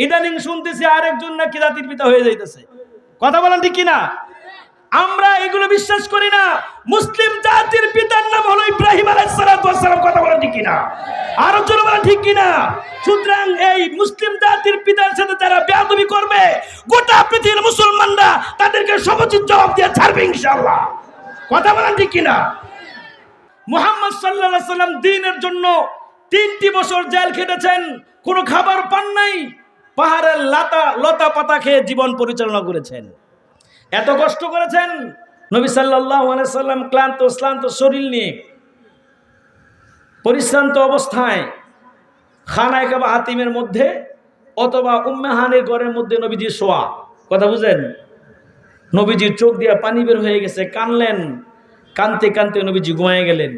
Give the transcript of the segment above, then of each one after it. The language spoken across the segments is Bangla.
ইদানিং শুনতেছি আরেকজন নাকি জাতির পিতা হয়ে যাইতেছে। কথা বলেন ঠিক কিনা? আমরা এগুলো বিশ্বাস করি না। মুসলিম জাতির পিতার নাম হলো ইব্রাহিম আলাইহিস সালাম। কথা বলেন ঠিক কিনা? আরো জোরে বলেন ঠিক কিনা? সুতরাং এই মুসলিম জাতির পিতার সাথে যারা বেয়াদবি করবে, গোটা পৃথিবীর মুসলমানরা তাদেরকে সমুচিত জবাব দিয়ে ছাড়বে ইনশাআল্লাহ। কথা বলেন ঠিক কিনা? মুহাম্মদ সাল্লাল্লাহু আলাইহি সাল্লাম দ্বীনের জন্য 3টি বছর জেল খেটেছেন, কোনো খাবার পান নাই, পাহাড়ের লতা পাতা খেয়ে জীবন পরিচালনা করেছেন। এত কষ্ট করেছেন, নবী সাল্লাল্লাহু আলাইহি সাল্লাম ক্লান্ত শরীর নিয়ে পরিশ্রান্ত অবস্থায় খানায়ে কাবা হাতিমের মধ্যে অথবা উম্মে হানির ঘরের মধ্যে নবীজি শোয়া। কথা বুঝেন? নবীজির চোখ দিয়ে পানি বের হয়ে গেছে, কানলেন, কানতে কানতে নবীজি ঘুমিয়ে গেলেন।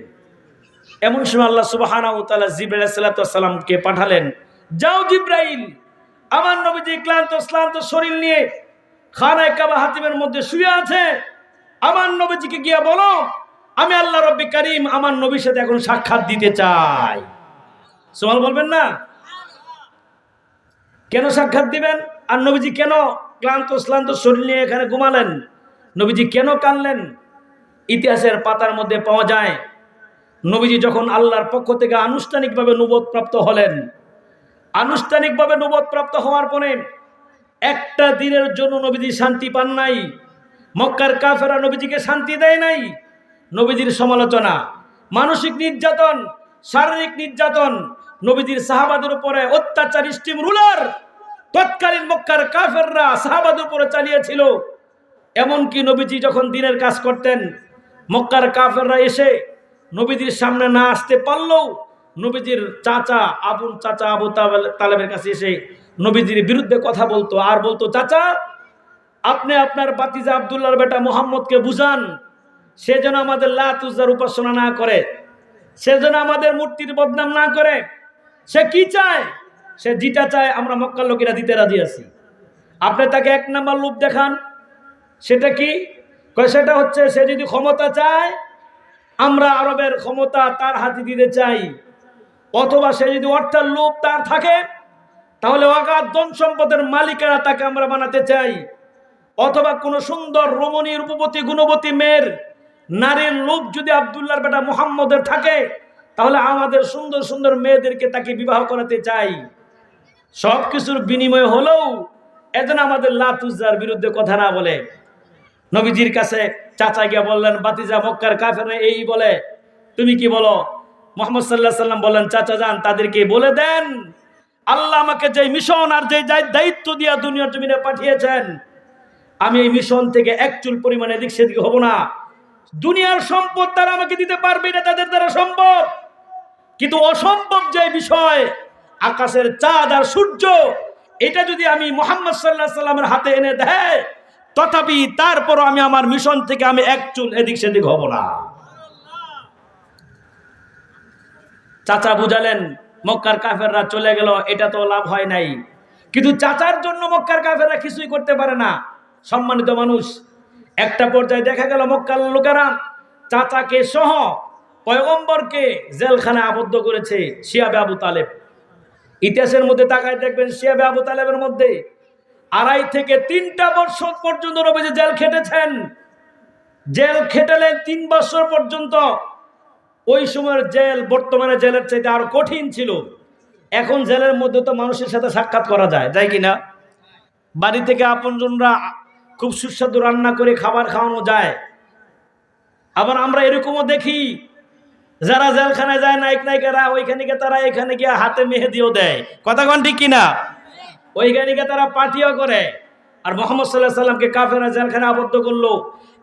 এমন সময় আল্লাহ সুবহানাহু ওয়া তাআলা জিবরাইল আলাইহিস সালামকে পাঠালেন, যাও জিবরাইল, আমার নবীজি ক্লান্ত শরীর নিয়ে খানায়ে কাবা হাতিমের মধ্যে শুয়ে আছে, আমার নবীজিকে গিয়ে বলো আমি আল্লাহ রব্বি কারীম আমার নবীর সাথে এখন সাক্ষাৎ দিতে চাই। সুবহান বলবেন না? কেন সাক্ষাৎ দিবেন? আর নবীজি কেন ক্লান্ত শরীর নিয়ে এখানে ঘুমালেন? নবীজি কেন কানলেন? ইতিহাসের পাতার মধ্যে পাওয়া যায়, নবীজি যখন আল্লাহর পক্ষ থেকে আনুষ্ঠানিকভাবে নবুয়ত প্রাপ্ত হলেন, আনুষ্ঠানিকভাবে নবুয়ত প্রাপ্ত হওয়ার পরে একটা দিনের জন্য নবীজি শান্তি পান নাই। মক্কার কাফেররা নবীজিকে শান্তি দেয় নাই। নবীজির সমালোচনা, মানসিক নির্যাতন, শারীরিক নির্যাতন, নবীজির সাহাবাদের উপরে অত্যাচার, স্টিম রুলার তৎকালীন মক্কার কাফেররা সাহাবাদের উপরে চালিয়েছিল। এমনকি নবীজি যখন দিনের কাজ করতেন, মক্কার কাফেররা এসে নবীজির সামনে না আসতে পারলেও নবীজির চাচা আবু তালেবের কাছে এসে নবীজির বিরুদ্ধে কথা বলতো, আর বলতো, চাচা আপনি আপনার বাতিজা আব্দুল্লাহর বেটা মুহাম্মদকে বুঝান, সে যেন আমাদের লাত উজ্জার উপাসনা না করে, সে যেন আমাদের মূর্তির বদনাম না করে। সে কি চায়? সে যেটা চায় আমরা মক্কার লোকেরা দিতে রাজি আছি। আপনি তাকে 1 নাম্বার লোভ দেখান। সেটা কি? সেটা হচ্ছে সে যদি ক্ষমতা চায়, আমরা আরবের ক্ষমতা তার হাতে দিতে চাই। অথবা সে যদি অর্থের লোভ তার থাকে, তাহলে অগাধ ধন সম্পদের মালিকেরা তাকে আমরা বানাতে চাই। অথবা কোনো সুন্দর রমণী, রূপবতী, গুণবতী মেয়ের, নারীর লোভ যদি আব্দুল্লাহর বেটা মুহাম্মদের থাকে, তাহলে আমাদের সুন্দর সুন্দর মেয়েদেরকে তাকে বিবাহ করাতে চাই। সব কিছুর বিনিময় হলেও এজন্য আমাদের লাত উজ্জার বিরুদ্ধে কথা না বলে। নবীজির কাছে চাচা গিয়ে বললেন, বাতিজা মক্কার কাফেররা এই বলে, তুমি কি বলো? মুহাম্মদ সাল্লাল্লাহু আলাইহি সাল্লাম বললেন, চাচা যান তাদেরকে বলে দেন, আল্লাহ আমাকে যে মিশন আর যে দায়িত্ব দিয়া দুনিয়ার জমিনে পাঠিয়েছেন, আমি এই মিশন থেকে এক চুল পরিমাণে এদিক সেদিক হব না। দুনিয়ার সম্পদ তারা আমাকে দিতে পারবে না, তাদের দ্বারা সম্ভব। কিন্তু অসম্ভব যে বিষয়, আকাশের চাঁদ আর সূর্য, এটা যদি আমি মুহাম্মদ সাল্লাল্লাহু আলাইহি সাল্লামের হাতে এনে দেয়, তথাপি তারপরও আমি আমার মিশন থেকে আমি এক চুল এদিক সেদিক হব না। চাচা বুঝালেন, মক্কার কাফেররা চলে গেল, এটা তো লাভ হয় নাই। কিন্তু চাচার জন্য মক্কার কাফেররা কিছুই করতে পারে না। সম্মানিত মানুষ, একটা পর্যায়ে দেখা গেল মক্কার লোকেরা চাচাকে সহ পয়গম্বরকে জেলখানায় আবদ্ধ করেছে শিয়াবে আবু তালেব। ইতিহাসের মধ্যে তাকায় দেখবেন, শিয়াবে আবু তালেবের মধ্যে 2.5 থেকে 3টা বছর পর্যন্ত নবীজি জেল খেটেছেন। জেল খেটেলেন 3 বছর পর্যন্ত। ওই সময়ের জেল বর্তমানে জেলের চাইতে আরো কঠিন ছিল। এখন জেলের মধ্যে তো মানুষের সাথে সাক্ষাৎ করা যায়, যায় কিনা? বাড়ি থেকে আপনজনরা খুব সুস্বাদু রান্না করে খাবার খাওয়ানো যায়। আবার আমরা এরকমও দেখি, যারা জেলখানায় যায় নায়ক নায়িকারা, ওইখানে গিয়ে তারা এখানে গিয়ে হাতে মেহেদিও দেয়। কথা কোন ঠিক কিনা? ওইখানে গিয়ে তারা পার্টিও করে। আর মুহাম্মদ সাল্লাল্লাহু আলাইহি সাল্লামকে কাফেররা জেলখানায় আবদ্ধ করলো,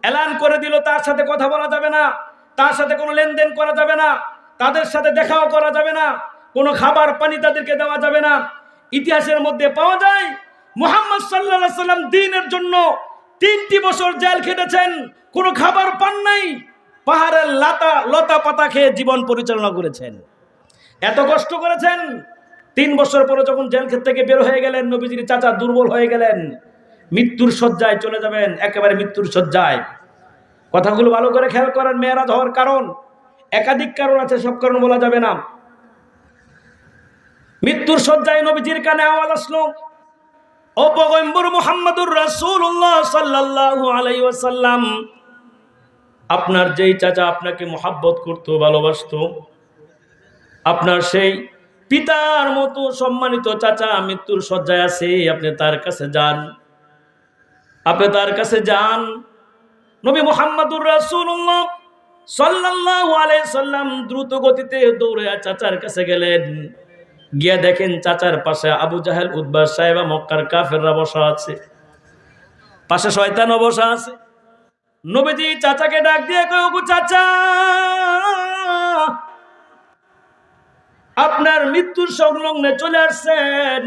এলান করে দিল তার সাথে কথা বলা যাবে না, তার সাথে কোনো লেনদেন করা যাবে না, তাদের সাথে দেখাও করা যাবে না, কোনো খাবার পানি তাদেরকে দেওয়া যাবে না। ইতিহাসের মধ্যে পাওয়া যায়, মুহাম্মদ সাল্লাল্লাহু আলাইহি সাল্লাম দ্বীনের জন্য 3টি বছর জেল খেটেছেন, কোনো খাবার পান নাই, পাহাড়ের লতা পাতা খেয়ে জীবন পরিচালনা করেছেন। এত কষ্ট করেছেন। 3 বছর পরে যখন জেল থেকে বের হয়ে গেলেন, নবীজির চাচা দুর্বল হয়ে গেলেন, মৃত্যুর শয্যায় চলে যাবেন, একেবারে মৃত্যুর শয্যায়। কথাগুলো ভালো করে খেয়াল করেন। মেরাজ হওয়ার কারণ একাধিক কারণ আছে, সব কারণ বলা যাবে না। মৃত্যুর শয্যায় নবীজির কানে আওয়াজ আসলো, ও পয়গম্বর মুহাম্মদুর রাসূলুল্লাহ সাল্লাল্লাহু আলাইহি ওয়াসাল্লাম, আপনার যেই চাচা আপনাকে মহব্বত করত, ভালোবাসতো, আপনার সেই পিতার মতো সম্মানিত চাচা মৃত্যুর শয্যায় আছে, আপনি তার কাছে যান, আপনি তার কাছে যান। নবী মুহাম্মদুর রাসূলুল্লাহ সাল্লাল্লাহু আলাইহি সাল্লাম দ্রুত গতিতে দৌড়ে চাচার কাছে গেলেন। গিয়া দেখেন চাচার পাশে আবু জাহেল, উতবা, সাইবা, মক্কার কাফেররা বসা আছে, পাশে শয়তানও বসা আছে। নবীজি চাচাকে ডাক দিয়ে কয়, ওগো চাচা, আপনার মৃত্যুর সংলগ্নে চলে আসছেন।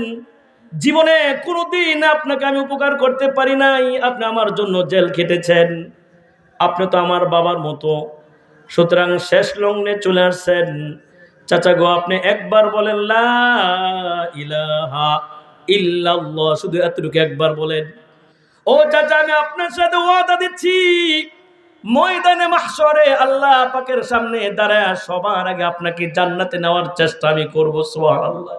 জীবনে কোনোদিন আপনাকে আমি উপকার করতে পারি নাই, আপনি আমার জন্য জেল খেটেছেন, আপনি তো আমার বাবার মতো, সুতরাং শেষ লগ্নে চলে আসছেন। চাচা গো, আপনি একবার বলেন লা ইলাহা ইল্লাল্লাহ, শুধু এতটুকু একবার বলেন। ও চাচা, আমি আপনার সাথে ওয়াদা দিচ্ছি, ময়দানে মাহশরে আল্লাহ পাকের সামনে দাঁড়ায় সবার আগে আপনাকে জান্নাতে নেওয়ার চেষ্টা আমি করব। সুবহানাল্লাহ।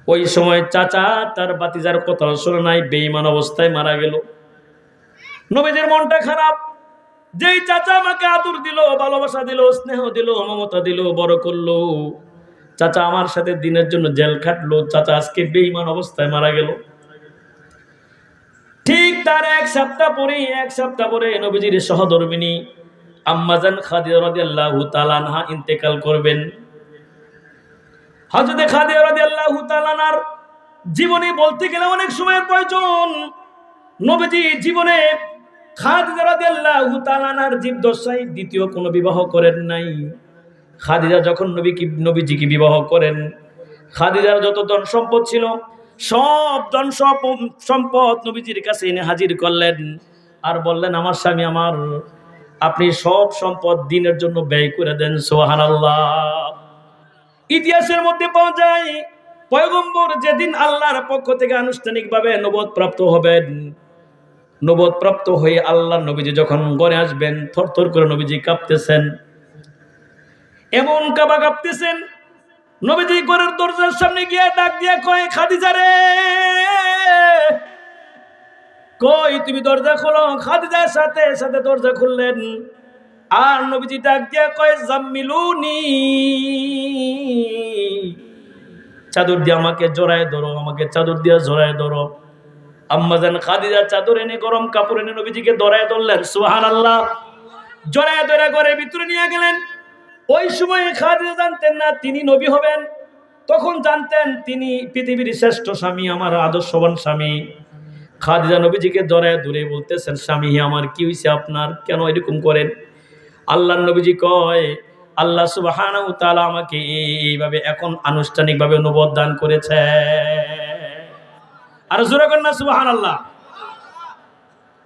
ওই সময় চাচা তার বাতিজার কথা শুনে নাই, বেঈমান অবস্থায় মারা গেল। নবীজির মনটা খারাপ, যেই চাচা আমাকে আদর দিল, ভালোবাসা দিল, স্নেহ দিল, মমতা দিল, বড় করলো, চাচা আমার সাথে দিনের জন্য জেল খাটলো, চাচা আজকে বেঈমান অবস্থায় মারা গেল। ঠিক তার এক সপ্তাহ পরে নবীজির সহধর্মিণী আম্মাজান খাদিজা রাদিয়াল্লাহু তাআলা আনহা ইন্তেকাল করবেন। হযরত খাদিজা রাদিয়াল্লাহু তাআলা আনহার জীবনে বলতে গেলে অনেক সময়ের প্রয়োজন। নবীজি জীবনে খাদিজা রাদিয়াল্লাহু তাআলা আনহার জীবদ্দশায় দ্বিতীয় কোনো বিবাহ করেন নাই। খাদিজা যখন নবীজিকে বিবাহ করেন, খাদিজার যত ধন সম্পদ ছিল সব ধন সম্পদ নবীজির কাছে এনে হাজির করলেন, আর বললেন, আমার স্বামী আমার, আপনি সব সম্পদ দ্বীনের জন্য ব্যয় করে দেন। সুবহানাল্লাহ। ইতিহাসের মধ্যে পাওয়া যায়, পয়গম্বর যেদিন আল্লাহর পক্ষ থেকে আনুষ্ঠানিকভাবে নবুয়ত প্রাপ্ত হবেন, নবুয়ত প্রাপ্ত হয়ে আল্লাহর নবীজি যখন ঘরে আসবেন, থরথর করে নবীজি কাঁপতেছেন, এমন কাঁপতেছেন। নবীজি ঘরের দরজার সামনে গিয়ে ডাক দিয়ে কয়, খাদিজা রে, কই তুমি দরজা খোলো। খাদিজার সাথে সাথে দরজা খুললেন, আর নবীজি ডাক দিয়ে কয়, জাম্মিলুনি, চাদর দিয়ে আমাকে জড়ায় ধরো, আমাকে চাদর দিয়ে জড়ায় ধরো। আম্মাজান খাদিজা চাদর এনে, গরম কাপড় এনে নবীজিকে ধরায় ধরলেন। সুবহানাল্লাহ। জড়ায় ধরে ঘরের ভিতরে নিয়ে গেলেন। ওই সময় খাদিজা জানতেন না তিনি নবী হবেন, তখন জানতেন তিনি পৃথিবীর শ্রেষ্ঠ স্বামী, আমার আদর্শবান স্বামী। খাদিজা নবীজিকে জড়ায় ধরে বলতেছেন, স্বামী আমার কি হয়েছে আপনার, কেন এরকম করেন? আল্লাহর নবীজি কয়, আল্লাহ সুবহানাহু ওয়া তাআলা আমাকে এইভাবে এখন আনুষ্ঠানিকভাবে নবুয়ত দান করেছে। আর জোরে কর না সুবহানাল্লাহ।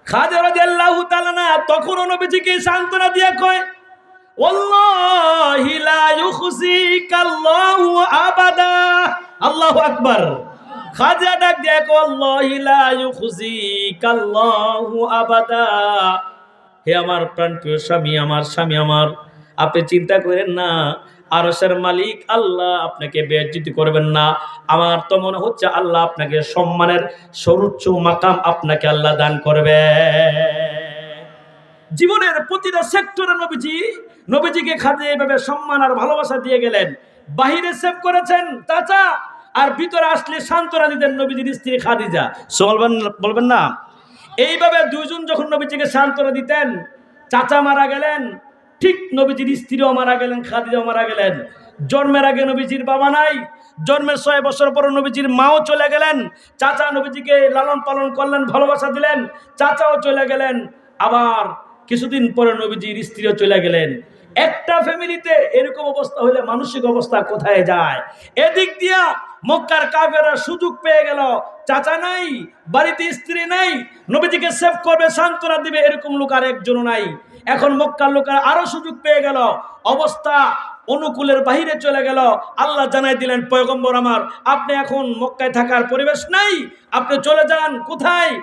খাদিজা রাদিয়াল্লাহু তাআলা না তখনও নবীজিকে সান্ত্বনা দিয়ে কয়, ওয়াল্লাহি লা ইউখজিকাল্লাহু আবাদা। আল্লাহু আকবার। খাদিজা ডাক দিয়ে কয়, ওয়াল্লাহি লা ইউখজিকাল্লাহু আবাদা। হে আমার প্রাণপ্রিয় স্বামী, আমার স্বামী আমার, আপনি চিন্তা করেন না, আরশের মালিক আল্লাহ আপনাকে বেইজ্জতি করবেন না। আমার তো মনে হচ্ছে আল্লাহ আপনাকে সম্মানের সর্বোচ্চ মাকাম আপনাকে আল্লাহ দান করবে। জীবনের প্রতিটা সেক্টরে নবীজিকে খাদিজা এইভাবে সম্মান আর ভালোবাসা দিয়ে গেলেন। বাহিরে সেভ করেছেন চাচা, আর ভিতরে আসলে সান্ত্বনা দিতেন নবীজির স্ত্রী খাদিজা। বলবেন না? এইভাবে দুইজন যখন নবীজিকে সান্ত্বনা দিতেন, চাচা মারা গেলেন, ঠিক নবীজির স্ত্রীও মারা গেলেন, খাদিজাও মারা গেলেন। জন্মের আগে নবীজির বাবা নাই, জন্মের 6 বছর পর নবীজির মাও চলে গেলেন। চাচা নবীজিকে লালন পালন করলেন, ভালোবাসা দিলেন, চাচাও চলে গেলেন। আবার কিছুদিন পরে নবীজির স্ত্রীও চলে গেলেন। একটা ফ্যামিলিতে এরকম অবস্থা হলে মানসিক অবস্থা কোথায় যায়? এদিক দিয়া মক্কার কাফেররা সুযোগ পেয়ে গেল, চাচা নাই, বাড়িতে স্ত্রী নাই, নবীজিকে সেভ করবে, সান্ত্বনা দিবে, এরকম লোক আর একজনও নাই। এখন মক্কার লোকেরা আরো সুযোগ পেয়ে গেল, অবস্থা অনুকূলের বাহিরে চলে গেল। আল্লাহ জানাই দিলেন, পয়গম্বর আমার, আপনি এখন মক্কায় থাকার পরিবেশ নাই, আপনি চলে যান। কোথায়?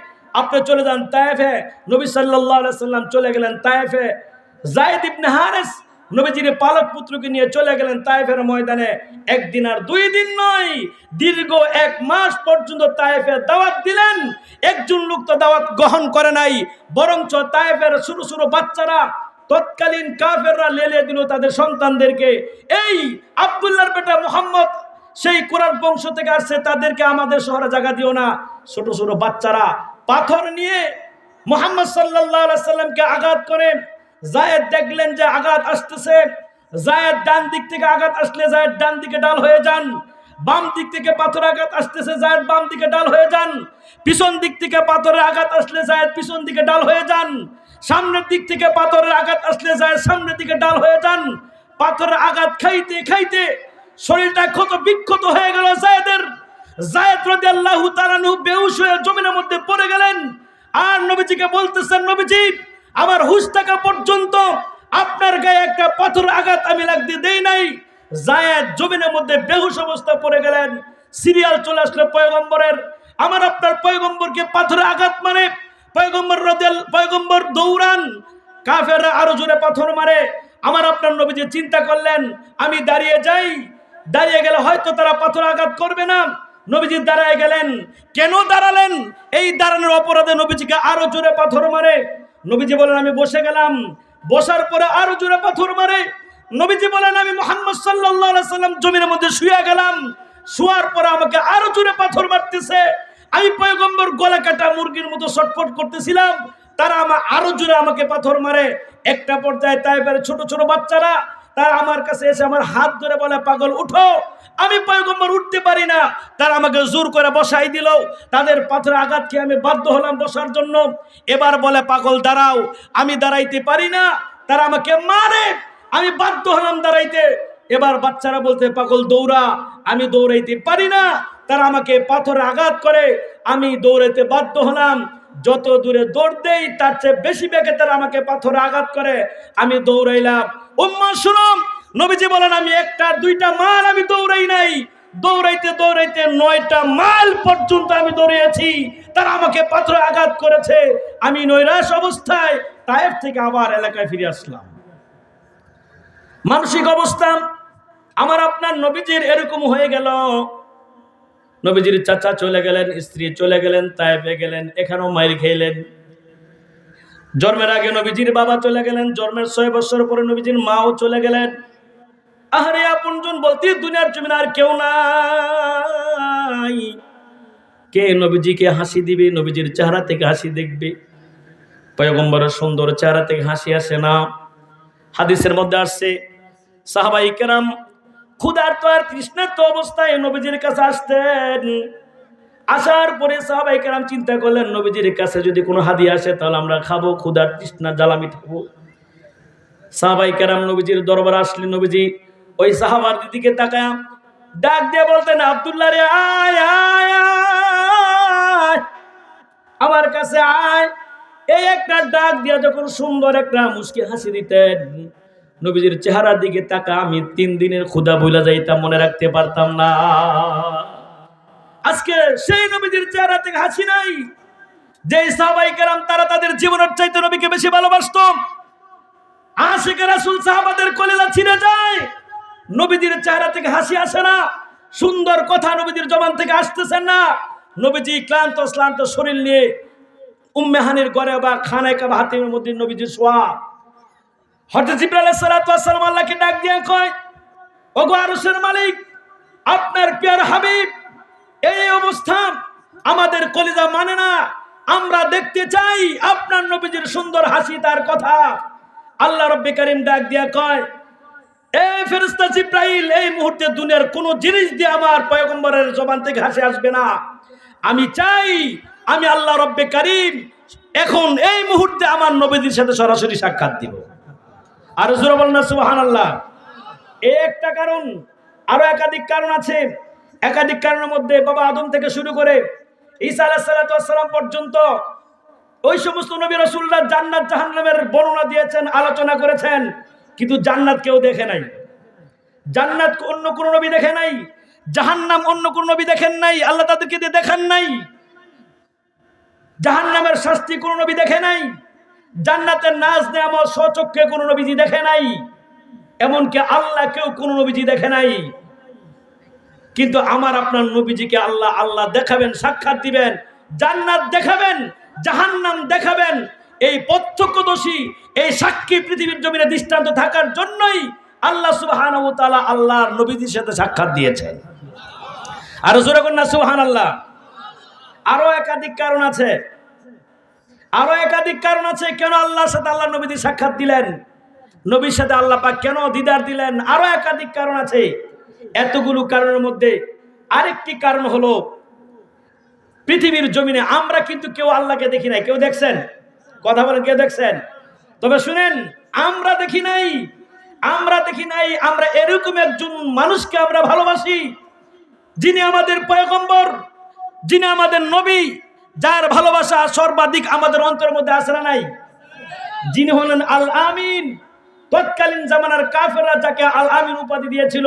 আপনি চলে যান তায়েফে। নবী সাল্লাল্লাহু আলাইহি সাল্লাম চলে গেলেন তায়েফে। যায়েদ ইবনে হারেস নবীজির পালক পুত্রকে নিয়ে চলে গেলেন তায়েফের ময়দানে। একদিন আর 2 দিন নয়, দীর্ঘ 1 মাস পর্যন্ত তায়েফে দাওয়াত দিলেন। একজন লোক তো দাওয়াত গ্রহণ করে নাই, বরঞ্চ তায়েফের ছোট ছোট বাচ্চারা, তৎকালীন কাফেররা লেলিয়ে দিল তাদের সন্তানদেরকে, এই আব্দুল্লাহর বেটা মুহাম্মদ সেই কুরাইশ বংশ থেকে আসছে, তাদেরকে আমাদের শহরে জায়গা দিও না। ছোট ছোট বাচ্চারা পাথর নিয়ে মুহাম্মদ সাল্লাল্লাহু আলাইহি সাল্লামকে আঘাত করে। যায়েদ দেখলেন যে আঘাত আসতেছে, যায়েদ ডান দিক থেকে আঘাত আসলে যায়েদ ডান দিকে ডাল হয়ে যান, বাম দিক থেকে পাথর আঘাত আসতেছে যায়েদ বাম দিকে ডাল হয়ে যান, পিছন দিক থেকে পাথরের আঘাত আসলে যায়েদ পিছন দিকে ডাল হয়ে যান, সামনের দিক থেকে পাথরের আঘাত আসলে যায়েদ সামনের দিকে ডাল হয়ে যান। পাথরের আঘাত খাইতে খাইতে শরীরটা ক্ষত বিক্ষত হয়ে গেল যায়েদের। যায়েদ রাদিয়াল্লাহু তাআলা আনহু বেহুশ হয়ে জমিনের মধ্যে পড়ে গেলেন। আর নবীজিকে বলতেছেন, নবীজি আমার হুশ থাকা পর্যন্ত আপনার গায়ে একটা পাথর আঘাত আমি লাগতে দেই নাই। যায়েদ জমিনের মধ্যে বেহুশ অবস্থা পড়ে গেলেন। সিরিয়াল চলে আসলো পয়গম্বরের, আমার আপনার পয়গম্বরকে পাথরে আঘাত মানে পয়গম্বর দৌড়ান, কাফেররা আরো জোরে পাথর মারে। আমার আপনার নবীজি চিন্তা করলেন আমি দাঁড়িয়ে যাই, দাঁড়িয়ে গেলে হয়তো তারা পাথর আঘাত করবে না। নবীজি দাঁড়ায় গেলেন। কেন দাঁড়ালেন? এই দাঁড়ানোর অপরাধে নবীজিকে আরো জোরে পাথর মারে। নবীজি বলেন আমি বসে গেলাম, বসার পরে আরো জোরে পাথর মারে। নবীজি বলেন আমি মুহাম্মদ সাল্লাল্লাহু আলাইহি সাল্লাম জমিনের মধ্যে শুয়ে গেলাম, শোয়ার পরে আমাকে আরো জোরে পাথর মারতেছে। আমি পয়গম্বর গলা কাটা মুরগির মতো ছটফট করতেছিলাম, তারা আরো জোরে আমাকে পাথর মারে। একটা পর্যায়ে তায়েফের ছোট ছোট বাচ্চারা তারা আমার কাছে এসে আমার হাত ধরে বলে পাগল উঠো। আমি পয়গম্বর উঠতে পারি না, তারা আমাকে জোর করে বসাই দিল। তাদের পাথরে আঘাত খেয়ে আমি বাধ্য হলাম বসার জন্য। এবার বলে পাগল দাঁড়াও, আমি দাঁড়াইতে পারি না, তারা আমাকে মারে, আমি বাধ্য হলাম দাঁড়াইতে। এবার বাচ্চারা বলতে পাগল দৌড়া, আমি দৌড়াইতে পারি না, তারা আমাকে পাথরে আঘাত করে, আমি দৌড়াইতে বাধ্য হলাম। যত দূরে দৌড় দেই তার চেয়ে বেশি বেগে তারা আমাকে পাথরে আঘাত করে, আমি দৌড়াইলাম। উম্মাহ শুনো, নবীজি বলেন আমি 1টা 2টা মাইল আমি দৌড়াই নাই, দৌড়াইতে দৌড়াইতে 9টা মাইল পর্যন্ত আমি দৌড়িয়েছি। তারা আমাকে পাথরে আঘাত করেছে। আমি নৈরাশ অবস্থায় তায়েফ থেকে আবার এলাকায় ফিরে আসলাম। মানসিক অবস্থা আমার আপনার নবীজির এরকম হয়ে গেল। নবীজির চাচা চলে গেলেন, স্ত্রী চলে গেলেন, তায়েফে গেলেন, এখানেও মাইর খেলেন। জন্মের আগে নবীজির বাবা চলে গেলেন, জন্মের 6 বছর পরে নবীজির মাও চলে গেলেন। আহারে আপনজন বলতে দুনিয়ার জমিনে আর কেউ নাই। কে নবীজিকে হাসি দিবে, নবীজির চেহারা থেকে হাসি দেখবে? পয়গম্বরের সুন্দর চেহারা থেকে হাসি আসে না। হাদিসের মধ্যে আসছে সাহাবায়ে কেরাম ক্ষুধার্ত আর তৃষ্ণার্ত অবস্থায় নবীজির কাছে আসতেন। আসার পরে সাহাবায়ে কেরাম চিন্তা করলেন নবীজির কাছে যদি কোনো হাদিয়া আসে তাহলে আমরা খাবো, ক্ষুধার তৃষ্ণা জ্বালা মিটাবো। সাহাবায়ে কেরাম নবীজির দরবারে আসলে নবীজি ওই সাহাবার দিকে তাকায় ডাক দিয়ে বলতেন আব্দুল্লাহ রে আয় আয় আয়, আমার কাছে আয়। এই একটা ডাক দিয়া যখন সুন্দর একটা মুস্কি হাসি দিতেন, নবীজির চেহারার দিকে তাকা আমি 3 দিনের ক্ষুধা ভুলে যাইতাম, মনে রাখতে পারতাম না। আজকে সেই নবীজির চেহারা থেকে হাসি নাই। যে সাহাবায়ে কেরাম তারা তাদের জীবনের চাইতে নবীকে বেশি ভালোবাসতো, আশিকে রাসূল সাহাবাদের কলিজা ছিঁড়ে যায়, নবীজির চেহারা থেকে হাসি আসে না, সুন্দর কথা নবীজির জবান থেকে আসতেছে না। নবীজি ক্লান্ত শ্লান্ত শরীর নিয়ে উম্মে হানির ঘরে বা খানায় কাবা হাতিমের মধ্যে নবীজি শোয়া। হযরত জিবরাইল আলাইহিস সালাতু ওয়াস সালাম আল্লাহকে ডাক দিয়ে কয়, ওগো আরশের মালিক, আপনার প্রিয় হাবিব এই অবস্থা আমাদের কলিজা মানে না, আমরা দেখতে চাই আপনার নবীজির সুন্দর হাসি তার কথা। আল্লাহ রাব্বে কারীম ডাক দিয়া কয়, এই ফেরেশতা জিবরাইল, এই মুহূর্তে দুনিয়ার কোন জিনিস দিয়ে আমার পয়গম্বরের জবান থেকে হাসি আসবে না। আমি চাই আমি আল্লাহ রাব্বে কারীম এখন এই মুহূর্তে আমার নবীজির সাথে সরাসরি সাক্ষাৎ দিব। আর জোরে বলেন না সুবহানাল্লাহ। এই একটা কারণ, আরো একাধিক কারণ আছে। একাধিক কারণের মধ্যে বাবা আদম থেকে শুরু করে ঈসা আলাইহিস সালাতু ওয়াস সালাম পর্যন্ত ওই সমস্ত নবী রাসূলরা জান্নাত জাহান্নামের বর্ণনা দিয়েছেন, আলোচনা করেছেন, কিন্তু জান্নাত কেউ দেখে নাই। জান্নাত অন্য কোন নবী দেখে নাই, জাহান্নাম অন্য কোন নবী দেখেন নাই, আল্লাহ তাদেরকে দিয়ে দেখান নাই। জাহান্নামের শাস্তি কোন নবী দেখে নাই, জান্নাতের নাজ নেয়ামত স্বচক্ষে কোন নবীজি দেখে নাই। এমনকি আল্লাহকেও কোন নবীজি দেখে নাই, কিন্তু আমার আপনার নবীজিকে আল্লাহ আল্লাহ দেখাবেন, সাক্ষাৎ দিবেন, জান্নাত দেখাবেন, জাহান্নাম দেখাবেন। এই প্রত্যক্ষদর্শী, এই সাক্ষী পৃথিবীর জমিনে দৃষ্টান্ত থাকার জন্যই আল্লাহ সুবহানাহু ওয়া তাআলা আল্লাহর নবীজির সাথে সাক্ষাৎ দিয়েছেন। আর জোরে বলুন না সুবহানাল্লাহ। আরো একাধিক কারণ আছে, আরো একাধিক কারণ আছে কেন আল্লাহর সাথে আল্লাহর নবীজি সাক্ষাৎ দিলেন, নবীর সাথে আল্লাহ পাক কেন দিদার দিলেন। আরো একাধিক কারণ আছে। এতগুলো কারণের মধ্যে আরেকটি কারণ হলো, পৃথিবীর জমিনে আমরা কিন্তু কেউ আল্লাহকে দেখি নাই। কেউ দেখছেন? কথা বলেন, কেউ দেখছেন? তবে শুনেন, আমরা দেখি নাই, আমরা দেখি নাই। আমরা এরকম একজন মানুষকে আমরা ভালোবাসি, যিনি আমাদের পয়গম্বর, যিনি আমাদের নবী, যার ভালোবাসা সর্বাধিক আমাদের অন্তরের মধ্যে আছে না নাই? যিনি হলেন আল আমিন। তৎকালীন জামানার কাফেররা যাকে আল আমিন উপাধি দিয়েছিল,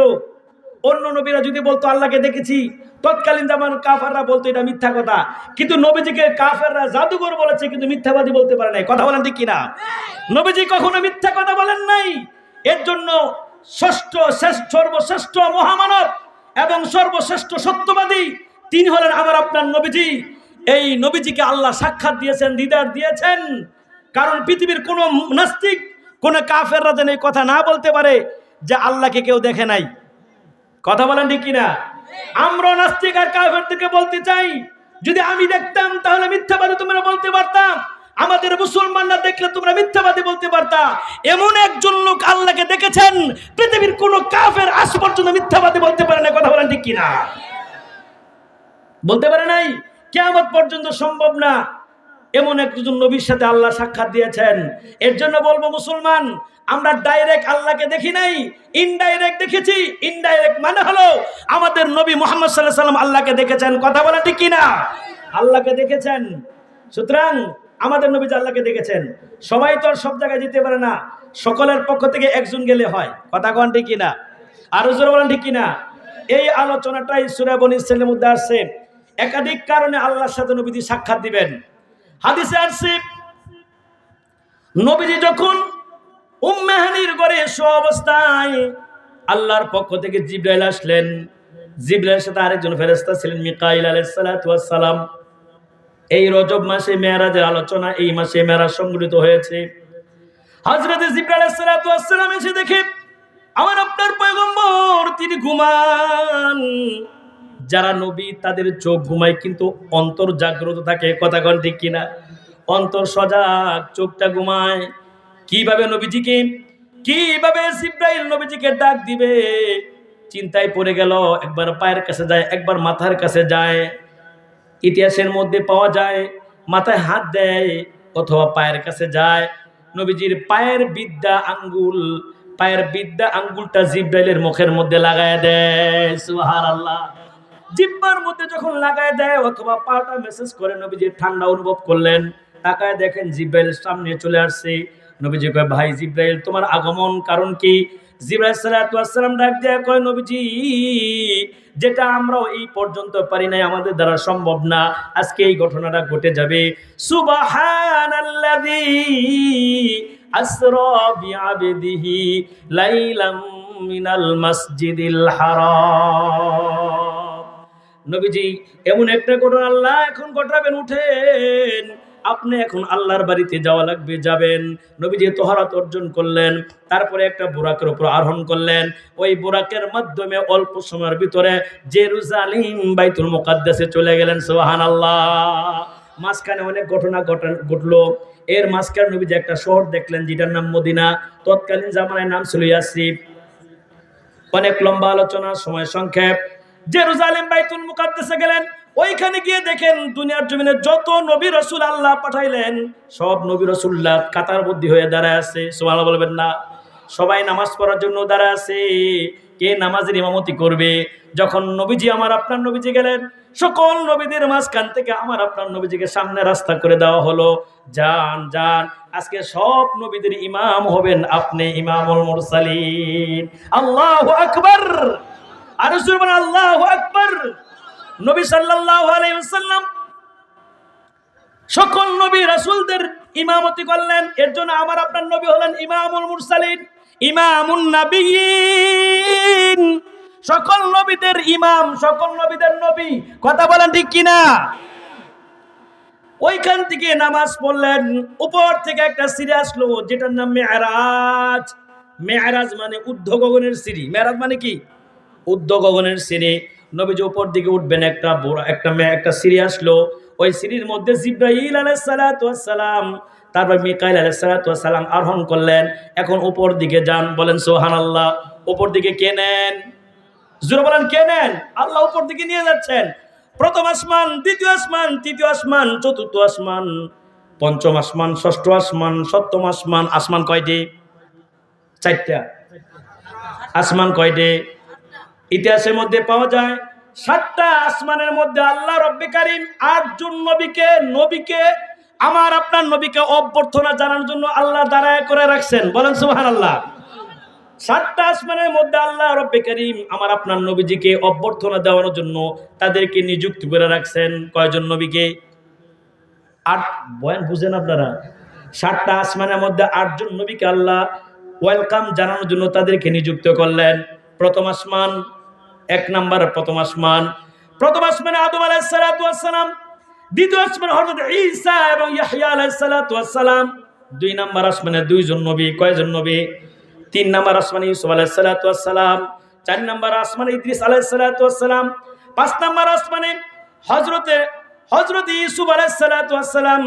অন্য নবীরা যদি বলতো আল্লাহকে দেখেছি, তৎকালীন জামানার কাফেররা বলতো এটা মিথ্যা কথা। কিন্তু নবীজিকে কাফেররা জাদুঘর বলেছে, কিন্তু মিথ্যাবাদী বলতে পারে নাই। কথা বলেন ঠিক কিনা? নবীজি কখনো মিথ্যা কথা বলেন নাই। এর জন্য সর্বশ্রেষ্ঠ মহামানব এবং সর্বশ্রেষ্ঠ সত্যবাদী তিনি হলেন আমার আপনার নবীজি। এই নবীজিকে আল্লাহ সাক্ষাৎ দিয়েছেন, দিদার দিয়েছেন। কারণ পৃথিবীর কোন নাস্তিক, কোন কাফেররা যেন এই কথা না বলতে পারে যে আল্লাহকে কেউ দেখে নাই। কথা বলেন ঠিক কিনা? আমরা নাস্তিক আর কাফেরদেরকে বলতে চাই, যদি আমি দেখতাম তাহলে মিথ্যাবাদী তোমরা বলতে পারতাম, আমাদের মুসলমানরা দেখলে তোমরা মিথ্যাবাদী বলতে পারতা। এমন একজন লোক আল্লাহকে দেখেছেন, পৃথিবীর কোন কাফের আজ পর্যন্ত মিথ্যাবাদী বলতে পারে না। কথা বলেন ঠিক কিনা? বলতে পারে নাই, কিয়ামত পর্যন্ত সম্ভব না। এমন একজন নবীর সাথে আল্লাহ সাক্ষাৎ দিয়েছেন। এর জন্য বলবো, মুসলমান, আমরা ডাইরেক্ট আল্লাহকে দেখি নাই, ইনডাইরেক্ট দেখেছি। ইনডাইরেক্ট মানে হলো আমাদের নবী মুহাম্মদ সাল্লাল্লাহু আলাইহি ওয়াসাল্লাম আল্লাহকে দেখেছেন। কথা বলা ঠিক কিনা? আল্লাহকে দেখেছেন। সুতরাং আমাদের নবী যে আল্লাহকে দেখেছেন, সবাই তো আর সব জায়গায় যেতে পারে না, সকলের পক্ষ থেকে একজন গেলে হয়। কথা কোন ঠিক কিনা? আরো জোরে বলেন ঠিক কিনা? এই আলোচনাটাই সূরা বনী ইসরাঈলের মধ্যে আসছে। একাধিক কারণে আল্লাহর সাথে নবীজি সাক্ষাৎ দিবেন। হাদিসে আসছে, নবীজি যখন উম্মে হানির ঘরে শোয়া অবস্থায় আল্লাহর পক্ষ থেকে জিবরাইল আসলেন। জিবরাইলের সাথে আরেকজন ফেরেশতা ছিলেন, মিকাইল আলাইহিস সালাতু ওয়াস সালাম। এই রজব মাসে মেরাজের আলোচনা, এই মাসে মেরাজ সংঘটিত হয়েছে। হযরত জিবরাইল আলাইহিস সালাতু ওয়াস সালাম এসে দেখে আমার আপনার পয়গম্বর তিনি ঘুমান। যারা নবী তাদের চোখ ঘুমায়, কিন্তু অন্তর জাগ্রত থাকে। কথা কোন ঠিক কিনা? অন্তর সজাগ, চোখটা ঘুমায়। কিভাবে নবীজিকে, কিভাবে জিবরাইল নবীজিকে ডাক দিবে চিন্তায় পড়ে গেল। একবার পায়ের কাছে যায়, একবার মাথার কাছে যায়। ইতিহাসের মধ্যে পাওয়া যায় মাথায় হাত দেয় অথবা পায়ের কাছে যায়। নবীজির পায়ের বিদ্যা আঙ্গুলটা জিবরাইলের মুখের মধ্যে লাগায় দেয়। সুবহানাল্লাহ। জিহ্বার মধ্যে যখন লাগায় দেয় অথবা পাটা মেসেজ করে, নবীজি ঠান্ডা অনুভব করলেন। তাকায় দেখেন জিবরাইল সামনে চলে আসছে। নবীজি কয়, ভাই জিবরাইল, তোমার আগমন কারণ কি? জিবরাইল সাল্লাল্লাহু আলাইহি ওয়াসাল্লাম ডাক দিয়ে কয়, নবীজি, যেটা আমরাও এই পর্যন্ত পারি নাই, আমাদের দ্বারা সম্ভব না, আজকে এই ঘটনাটা ঘটে যাবে। সুবহানাল্লাযী আসরা বিআবদিহি লাইলাম মিনাল মাসজিদিল হারাম। নবীজি, এমন একটা ঘটনা আল্লাহ এখন ঘটাবেন, উঠেন, আপনি এখন আল্লাহর বাড়িতে যাওয়া লাগবে, যাবেন। নবীজি তহরাত অর্জন করলেন, তারপরে একটা বুরাকের উপর আরোহণ করলেন। ওই বুরাকের মাধ্যমে অল্প সময়ের ভিতরে জেরুজালেম বাইতুল মুকাদ্দাসে চলে গেলেন। সুবহানাল্লাহ। মাঝখানে অনেক ঘটনা ঘটলো। এর মাঝখানে নবীজি একটা শহর দেখলেন যেটার নাম মদিনা। তৎকালীন জামানায় নাম ছিল ইয়াসরিব। অনেক লম্বা আলোচনা, সময় সংক্ষেপ। জেরুজালেম বাইতুল মুকাদ্দাসে গেলেন। ওইখানে গিয়ে দেখেন দুনিয়ার জমিনে যত নবী রাসূল আল্লাহ পাঠাইলেন, সব নবী রাসূলরা কাতারবদ্ধ হয়ে দাঁড়ায় আছে। সুবহানাল্লাহ বলবেন না? সবাই নামাজ পড়ার জন্য দাঁড়ায় আছে। কে নামাজের ইমামতি করবে? যখন নবীজি আমার আপনার নবীজি গেলেন, সকল নবীদের মাঝখান থেকে আমার আপনার নবীজিকে সামনে রাস্তা করে দেওয়া হলো। যান যান, আজকে সব নবীদের ইমাম হবেন আপনি, ইমামুল মুরসালিন। আল্লাহু আকবার। আর রাসূল আল্লাহু আকবার। নবী সাল্লাল্লাহু আলাইহি ওয়াসাল্লাম সকল নবী রাসূলদের ইমামতি করলেন। এর জন্য আমার আপনার নবী হলেন ইমামুল মুরসালিন। ইমামুন নাবিয়িন, সকল নবীদের ইমাম, সকল নবীদের নবী। কথা বলেন ঠিক কিনা? ওইখান থেকে নামাজ পড়লেন, উপর থেকে একটা সিঁড়ি আসলো যেটার নাম মেরাজ। মেরাজ মানে ঊর্ধ্ব গগনের সিঁড়ি। মেরাজ মানে কি? ঊর্ধ্ব গগনের সিঁড়ি। নবীজি উপর দিকে উঠবেন, একটা বড় একটা সিঁড়ি আসলো। ওই সিঁড়ির মধ্যে জিবরাইল আলাইহিস সালাতু ওয়াস সালাম, তারপর মিকাইল আলাইহিস সালাতু ওয়াস সালাম আরোহণ করলেন। এখন উপর দিকে যান, বলেন সুবহানাল্লাহ। উপর দিকে কে নেন? জোরে বলেন কে নেন? আল্লাহ উপর দিকে নিয়ে যাচ্ছেন। প্রথম আসমান, দ্বিতীয় আসমান, তৃতীয় আসমান, চতুর্থ আসমান, পঞ্চম আসমান, ষষ্ঠ আসমান, সপ্তম আসমান। আসমান কয়টি? চারটা। আসমান কয়টি? ইতিহাসের মধ্যে পাওয়া যায় 7টা আসমানের মধ্যে আল্লাহ রব্বে কারীম 8 জন নবীকে আমার আপনার নবীকে অভ্যর্থনা জানানোর জন্য আল্লাহ দাঁড়ায় করে রাখছেন। বলেন সুবহানাল্লাহ। 7টা আসমানের মধ্যে আল্লাহ রব্বে কারীম আমার আপনার নবীজিকে অভ্যর্থনা দেওয়ানোর জন্য তাদেরকে নিযুক্ত করে রাখছেন। কয়জন নবীকে? 8। বয়ান বুঝেন আপনারা? 7টা আসমানের মধ্যে 8 জন নবীকে আল্লাহ ওয়েলকাম জানানোর জন্য তাদেরকে নিযুক্ত করলেন। প্রথম আসমান, 1 নাম্বার প্রথম আসমান। প্রথম আসমানে আদম আলাইহিস সালাতু ওয়াস সালাম। দ্বিতীয় আসমানে হযরত ঈসা এবং ইয়াহইয়া আলাইহিস সালাতু ওয়াস সালাম। 2 নাম্বার আসমানে 2 জন নবী। কয়জন নবী? 3 নাম্বার আসমানে ইউসুফ আলাইহিস সালাতু ওয়াস সালাম। 4 নাম্বার আসমানে ইদ্রিস আলাইহিস সালাতু ওয়াস সালাম। 5 নাম্বার আসমানে হযরত ইউসুফ আলাইহিস সালাতু ওয়াস সালাম।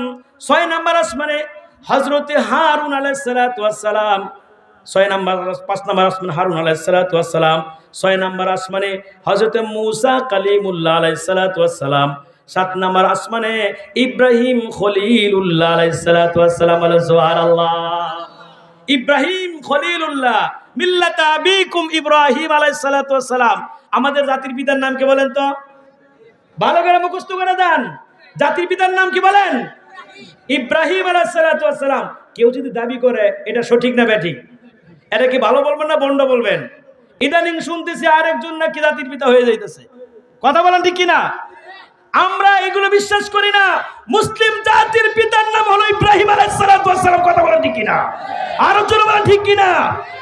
6 নাম্বার আসমানে হযরত হারুন আলাইহিস সালাতু ওয়াস সালাম। 5 নাম্বার আসমানে হারুন আলাইহিস সালাতু ওয়াস সালাম। 6 নাম্বার আসমানে হযরত মূসা কালিমুল্লাহ আলাইহিস সালাতু ওয়াস সালাম। 7 নাম্বার আসমানে ইব্রাহিম খলিলুল্লাহ আলাইহিস সালাতু ওয়াস সালাম। সুবহানাল্লাহ। ইব্রাহিম খলিলুল্লাহ মিল্লাত আবিকুম ইব্রাহিম আলাইহিস সালাতু ওয়াস সালাম। আমাদের জাতির পিতার নাম কি বলেন তো? ভালো করে মুখস্থ করে দেন। জাতির পিতার নাম কি বলেন? ইব্রাহিম আলাইহিস সালাতু ওয়াস সালাম। কেউ যদি দাবি করে এটা সঠিক না ব্যাঠিক, এটা কি ভালো বলবেন না বন্ড বলবেন? ইদানিং শুনতেছি আরেকজন নাকি জাতির পিতা হয়ে যাইতেছে। কথা বলেন ঠিক কিনা? আমরা এগুলো বিশ্বাস করি না। মুসলিম জাতির পিতার নাম হলো ইব্রাহিম আলাইহিস সালাতু ওয়াস সালাম। কথা বলেন ঠিক কিনা? আরো জোরে বলেন ঠিক কিনা?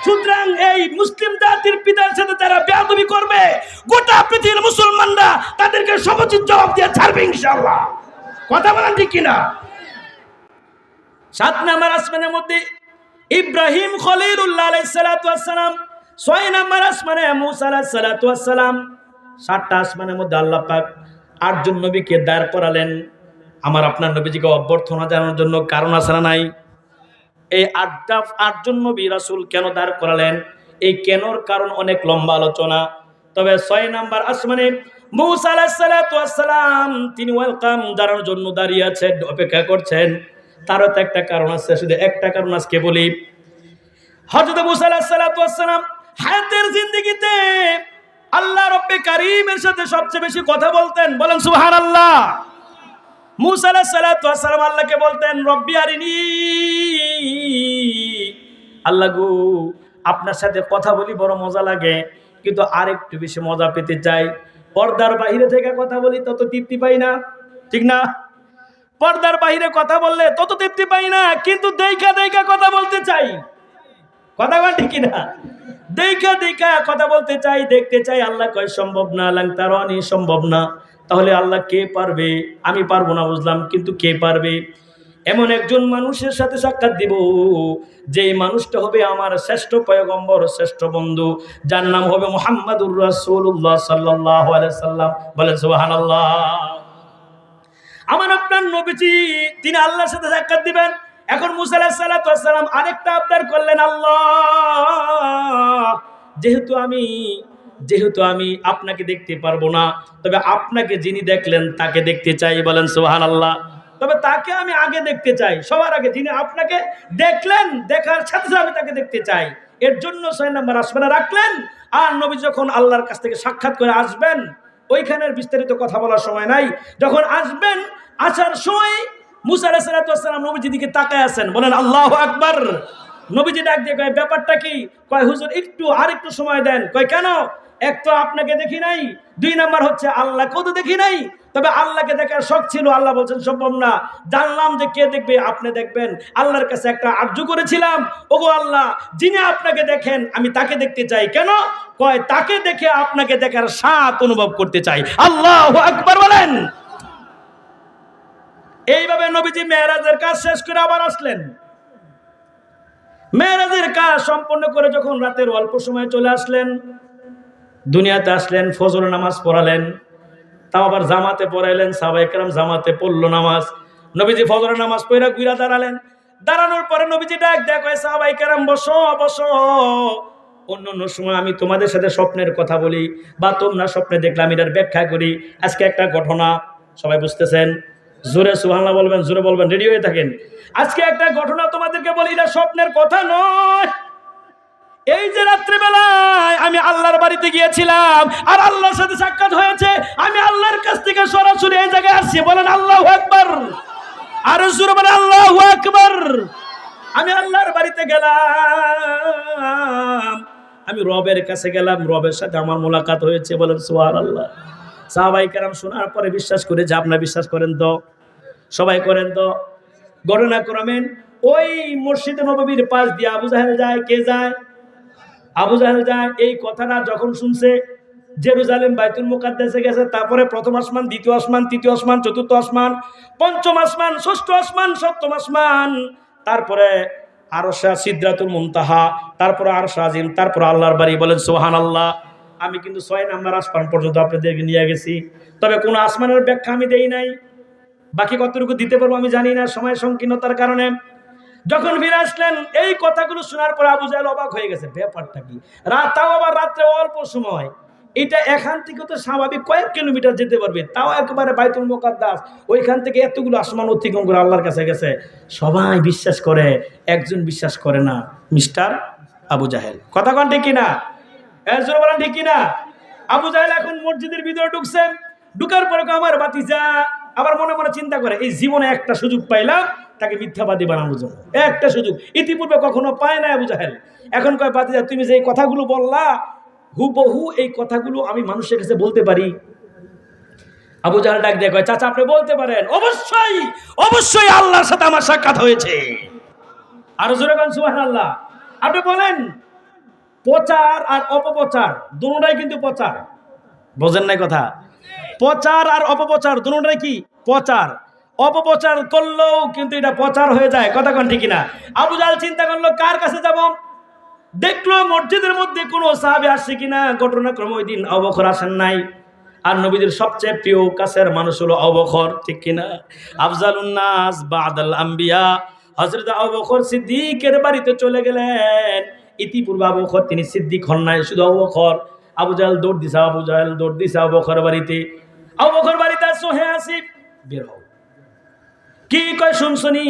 সুতরাং এই মুসলিম জাতির পিতার সাথে যারা বেয়াদবি করবে, গোটা পৃথিবীর মুসলমানরা তাদেরকে সমুচিত জবাব দিয়ে ছাড়বে ইনশাআল্লাহ। কথা বলেন ঠিক কিনা? 7 নাম্বার আসমানের মধ্যে ইব্রাহিম খলিলুল্লাহ আলাইহিস সালাতু ওয়াস সালাম। 6 নাম্বার আসমানে মূসা আলাইহিস সালাতু ওয়াস সালাম। 7টা আসমানের মধ্যে আল্লাহ পাক 8 জন নবীকে দাঁড় করালেন আমার আপনার নবীজিকে অভ্যর্থনা জানানোর জন্য। কারণ আছে না নাই? এই 8 জন নবী রাসূল কেন দাঁড় করালেন? এই কেনর কারণ অনেক লম্বা আলোচনা। তবে 6 নাম্বার আসমানে মূসা আলাইহিস সালাতু ওয়াস সালাম তিনি ওয়েলকাম জানানোর জন্য দাঁড়িয়ে আছেন, অপেক্ষা করছেন। তারও তো একটা কারণ আছে, শুধু একটা কারণ আজকে বলি। হযরত মূসা আলাইহিস সালাতু ওয়াস সালাম হায়াতের জিন্দেগিতে আল্লাহ রব্বে কারীমের সাথে সবচেয়ে বেশি কথা বলতেন। বলেন সুবহানাল্লাহ। মূসা আলাইহিস সালাতু ওয়াস সালাম আল্লাহকে বলতেন, রব্বি আরিনি, আল্লাহ গো আপনার সাথে কথা বলি বড় মজা লাগে, কিন্তু আরেকটু বেশি মজা পেতে চাই। পর্দার বাইরে থেকে কথা বলি তত তৃপ্তি পাই না, ঠিক না? পর্দার বাইরে কথা বললে তত তৃপ্তি পাই না, কিন্তু দেখা দেখা কথা বলতে চাই। কথা বল ঠিক না? দেখা দেখা কথা বলতে চাই, দেখতে চাই। আল্লাহ কয় সম্ভব না, লাং তারানি, সম্ভব না। তাহলে আল্লাহ কে পারবে? আমি পারবো না বুঝলাম, কিন্তু কে পারবে? এমন একজন মানুষের সাথে সাক্ষাৎ দিব যে মানুষটা হবে আমার শ্রেষ্ঠ পয়গম্বর, শ্রেষ্ঠ বন্ধু, যার নাম হবে মুহাম্মাদুর রাসূলুল্লাহ সাল্লাল্লাহু আলাইহি সাল্লাম। বলেন সুবহানাল্লাহ। আমার আপনার নবীজি তিনি আল্লাহর সাথে সাক্ষাৎ দিবেন। এখন মূসা আলাইহিস সালাতু ওয়াস সালাম আরেকটা আবদার করলেন, আল্লাহ যেহেতু আমি আপনাকে দেখতে পারবো না, তবে আপনাকে যিনি দেখলেন তাকে দেখতে চাই। বলেন সুবহানাল্লাহ। তবে তাকে আমি আগে দেখতে চাই, সবার আগে। যিনি আপনাকে দেখলেন, দেখার সাথে সাথে আমি তাকে দেখতে চাই। এর জন্য 6 নাম্বার আসমানে রাখলেন। আর নবী যখন আল্লাহর কাছ থেকে সাক্ষাৎ করে আসবেন, ওইখানের বিস্তারিত কথা বলার সময় নাই। যখন আসবেন, আসার সময় মূসা আলাইহিস সালাতু ওয়াস সালাম নবীজির দিকে তাকায় আছেন। বলেন আল্লাহু আকবার। নবীজি ডাক দিয়ে কয়, ব্যাপারটা কি? কয়, হুজুর আরেকটু সময় দেন। কয়, কেন? এক তো আপনাকে দেখি নাই, 2 নাম্বার হচ্ছে আল্লাহকেও তো দেখি নাই, তবে আল্লাহকে দেখার শখ ছিল, আল্লাহ বলছেন সম্ভব না। জানলাম যে কে দেখবে, আপনি দেখবেন। আল্লাহর কাছে একটা আরজু করেছিলাম, ওগো আল্লাহ, যিনি আপনাকে দেখেন আমি তাকে দেখতে চাই। কেন? কয় তাকে দেখে আপনাকে দেখার স্বাদ অনুভব করতে চাই। আল্লাহু আকবার বলেন। এইভাবে নবীজি মেরাজের কাজ শেষ করে আবার আসলেন। মেরাজের কাজ সম্পন্ন করে যখন রাতের অল্প সময় চলে আসলেন, দুনিয়াতে আসলেন, ফজর নামাজ পড়ালেন, তাও আবার জামাতে পড়াইলেন। সাহাবায়ে কেরাম জামাতে পড়লো নামাজ। নবীজি ফজরের নামাজ পড়া ঘুরা দাঁড়ালেন। দাঁড়ানোর পরে নবীজি ডাক দেয়া কয়, সাহাবায়ে কেরাম বসো বসো। অন্য সময় আমি তোমাদের সাথে স্বপ্নের কথা বলি বা তোমরা স্বপ্নে দেখলে আমি এটার ব্যাখ্যা করি। আজকে একটা ঘটনা, সবাই বুঝতেছেন? জোরে সুবহানাল্লাহ বলবেন, জোরে বলবেন, রেডি হয়ে থাকেন। আজকে একটা ঘটনা তোমাদেরকে বলি, এটা স্বপ্নের কথা নয়। এই যে রাত্রিবেলায় আমি আল্লাহর বাড়িতে গিয়েছিলাম আর আল্লাহর সাথে সাক্ষাৎ হয়েছে, আমি আল্লাহর কাছ থেকে সরাসরি এই জায়গায় আসছি। বলেন আল্লাহু আকবার। আর জোরে বলেন আল্লাহু আকবার। আমি আল্লাহর বাড়িতে গেলাম, আমি রবের কাছে গেলাম, রবের সাথে আমার মোলাকাত হয়েছে। বলেন সুবহানাল্লাহ। সাহাবায়ে কেরাম শোনার পরে বিশ্বাস করে যে, আপনারা বিশ্বাস করেন তো? সবাই করেন তো? ঘটনাক্রমে ওই মসজিদে নববীর পাশ দিয়ে আবু জাহেল যায়। কে যায়? আবু জাহেল যায়। এই কথাটা যখন শুনছে, জেরুজালেম বাইতুল মুকাদ্দাসে গেছে, তারপরে প্রথম আসমান, দ্বিতীয় আসমান, তৃতীয় আসমান, চতুর্থ আসমান, পঞ্চম আসমান, ষষ্ঠ আসমান, সপ্তম আসমান, তারপরে আরশা, সিদরাতুল মুনতাহা, তারপরে আরশ আজিম, তারপরে আল্লাহর বাড়ি। বলেন সুবহানাল্লাহ। আমি কিন্তু 6 নাম্বার আসমান পর্যন্ত আপনাদেরকে নিয়ে গেছি, তবে কোন আসমানের ব্যাখ্যা আমি দেই নাই। বাকি কতটুকু দিতে পারবো আমি জানি না, সময় সংকীর্ণতার কারণে। যখন ফিরে আসলেন, এই কথাগুলো শোনার পর আবু জাহেল অবাক হয়ে গেছে। ব্যাপারটা কি? তাও আবার রাত্রে অল্প সময়। এটা এখান থেকে তো স্বাভাবিক কয়েক কিলোমিটার যেতে পারবে, তাও একেবারে বাইতুল মুকাদ্দাস, ওইখান থেকে এতগুলো আসমান অতিক্রম করে আল্লাহর কাছে গেছে। সবাই বিশ্বাস করে, একজন বিশ্বাস করে না, মিস্টার আবু জাহেল। কথা কোন ঠিক কিনা? এজন্য বলেন ঠিক কিনা? আবু জাহেল এখন মসজিদের ভিতরে ঢুকছে। ঢুকার পরে আমার ভাতিজা আবার মনে মনে চিন্তা করে, এই জীবনে একটা সুযোগ পাইলাম তাকে মিথ্যাবাদী বানানোর জন্য, একটা সুযোগ। ইতিপূর্বে কখনো পায় না আবু জাহেল। এখন কয়, ভাতিজা তুমি যে এই কথাগুলো বললা, হুবহু এই কথাগুলো আমি মানুষের কাছে বলতে পারি? আবু জাহেল ডাক দিয়ে কয়, চাচা আপনি বলতে পারেন। অবশ্যই অবশ্যই আল্লাহর সাথে আমার সাক্ষাৎ হয়েছে। আর জোরে বলেন সুবহানাল্লাহ। আপনি বলেন, প্রচার আর অপপ্রচার দুটোটাই কিন্তু প্রচার। বোঝেন নাই কথা? প্রচার আর অপপ্রচার দুটোটাই কি? প্রচার। অপপ্রচার করলেও কিন্তু এটা প্রচার হয়ে যায়। কথা কোন ঠিক কিনা? আবু জাহেল চিন্তা করলো, কার কাছে যাব? দেখলো মসজিদের মধ্যে কোনো সাহাবী আসছে কিনা। ঘটনাক্রমে ওই দিন আবু বকর আসেন নাই। আর নবীদের সবচেয়ে প্রিয় কাছের মানুষ হলো আবু বকর, ঠিক কিনা? আফজালুন নাস বাদাল আম্বিয়া, হযরত আবু বকর সিদ্দিকের বাড়িতে চলে গেলেন। ইতিপূর্বে আবু বকর তিনি সিদ্দিক হন নাই, শুধু আবু বকর। আবু জাহেল দৌড় দিছে, আবু জাহেল দৌড় দিছে আবু বকর বাড়িতে। আবু বকর বাড়িতে আসো, হ্যাঁ আসি। বের হও। কি কয় শুনছনি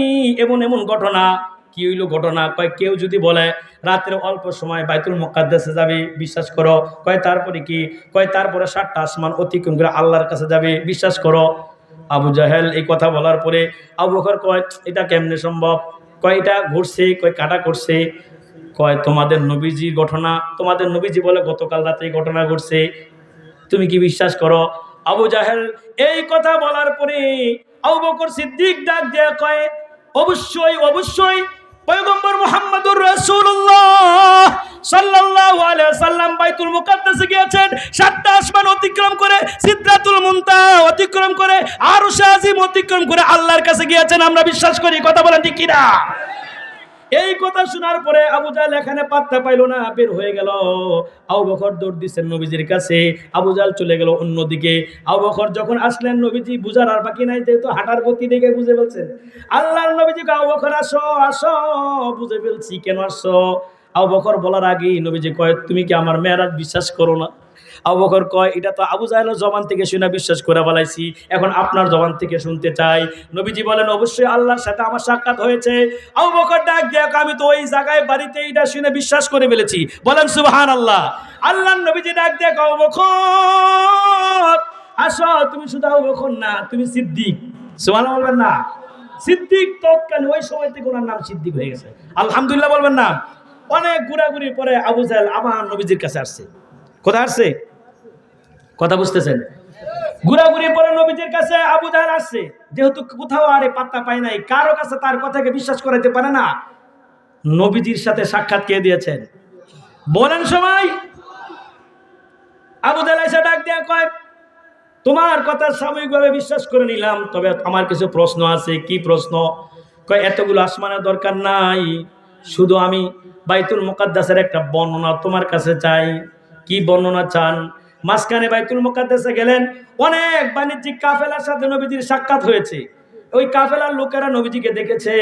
এমন এমন ঘটনা? কি হইলো ঘটনা? কয় কেউ যদি বলে রাত্রে অল্প সময় বাইতুল মুকাদ্দাসে যাবে, বিশ্বাস করো। কয় তারপরে কি? কয় তারপরে 7টা আসমান অতিক্রম করে আল্লাহর কাছে যাবে, বিশ্বাস করো। আবু জাহেল এই কথা বলার পরে আবু বকর কয়, এটা কেমনে সম্ভব? কয় এটা ঘটছে। কয় কাটা করছে? কয় তোমাদের নবীজির ঘটনা, তোমাদের নবীজি বলে গতকাল রাতে এই ঘটনা ঘটছে, তুমি কি বিশ্বাস করো? আবু জাহেল এই কথা বলার পরে আবু বকর সিদ্দিক ডাক দিয়ে কয়, অবশ্যই অবশ্যই পয়গম্বর মুহাম্মদুর রাসূলুল্লাহ সাল্লাল্লাহু আলাইহি ওয়াসাল্লাম বাইতুল মুকাদ্দাসে গিয়েছেন, 7টা আসমান অতিক্রম করে, সিদরাতুল মুনতাহা অতিক্রম করে, আরশ আজিম অতিক্রম করে আল্লাহর কাছে গিয়েছেন, আমরা বিশ্বাস করি। কথা বলেন ঠিক কিনা? এই কথা শোনার পরে আবু জাহেল এখানে পাত্তা পাইল না, বের হয়ে গেল। আবু বকর দৌড় দিচ্ছেন নবীজির কাছে, আবু জাহেল চলে গেল অন্যদিকে। আবু বকর যখন আসলেন, নবীজি বুঝার আর বাকি নাই, যেহেতু হাঁটার গতি দেখে বুঝে ফেলছেন। আল্লাহর নবীজি আবু বকর আসো আসো, বুঝে ফেলছি কেন আসছো। আবু বকর বলার আগেই নবীজি কয়, তুমি কি আমার মেরাজ বিশ্বাস করো না? আবু বকর কয়, এটা তো আবু জাহেলের জবান থেকে শুনে বিশ্বাস করে বলাইছি, এখন আপনার জবান থেকে শুনতে চাই। নবীজি বলেন, অবশ্যই আল্লাহর সাথে আমার সাক্ষাৎ হয়েছে। আবু বকর ডাক দেখ, আমি তো ওই জায়গায় বাড়িতে এটা শুনে বিশ্বাস করে ফেলেছি। বলেন সুবহানাল্লাহ। আল্লাহর নবীজি ডাক দেখ, আবু বকর আসো, তুমি শুধু আবু বকর না, তুমি সিদ্দিক। সুবহানাল্লাহ বলবেন না? সিদ্দিক তৎকালীন ওই সময় থেকে ওনার নাম সিদ্দিক হয়ে গেছে। আলহামদুলিল্লাহ বলবেন না? অনেক ঘোরাঘুরির পরে আবু জাহেল আবার নবীজির কাছে আসছে। কোথায় আসছে? কথা বুঝতেছেন? ঘোরাঘুরি পরে নবীজির কাছে আবু জাহেল আসছে, যেহেতু কোথাও আরে পাত্তা পায় নাই, কারো কাছে তার কথাকে বিশ্বাস করাইতে পারে না। নবীজির সাথে সাক্ষাৎ কে দিয়েছেন বলেন সবাই? আবু জাহেল এসে ডাক দিয়া কয়, তোমার কথা সাময়িকভাবে বিশ্বাস করে নিলাম, তবে আমার কিছু প্রশ্ন আছে। কি প্রশ্ন? কয় এতগুলো আসমানের দরকার নাই, শুধু আমি বাইতুল মুকাদ্দাসের একটা বর্ণনা তোমার কাছে চাই। কি বর্ণনা চান? মাঝখানে বাইতুল মুকাদ্দাসে গেলেন, অনেক বাণিজ্যিক কাফেলার সাথে নবীজির সাক্ষাৎ হয়েছে। ওই কাফেলার লোকেরা নবীজিকে দেখেছে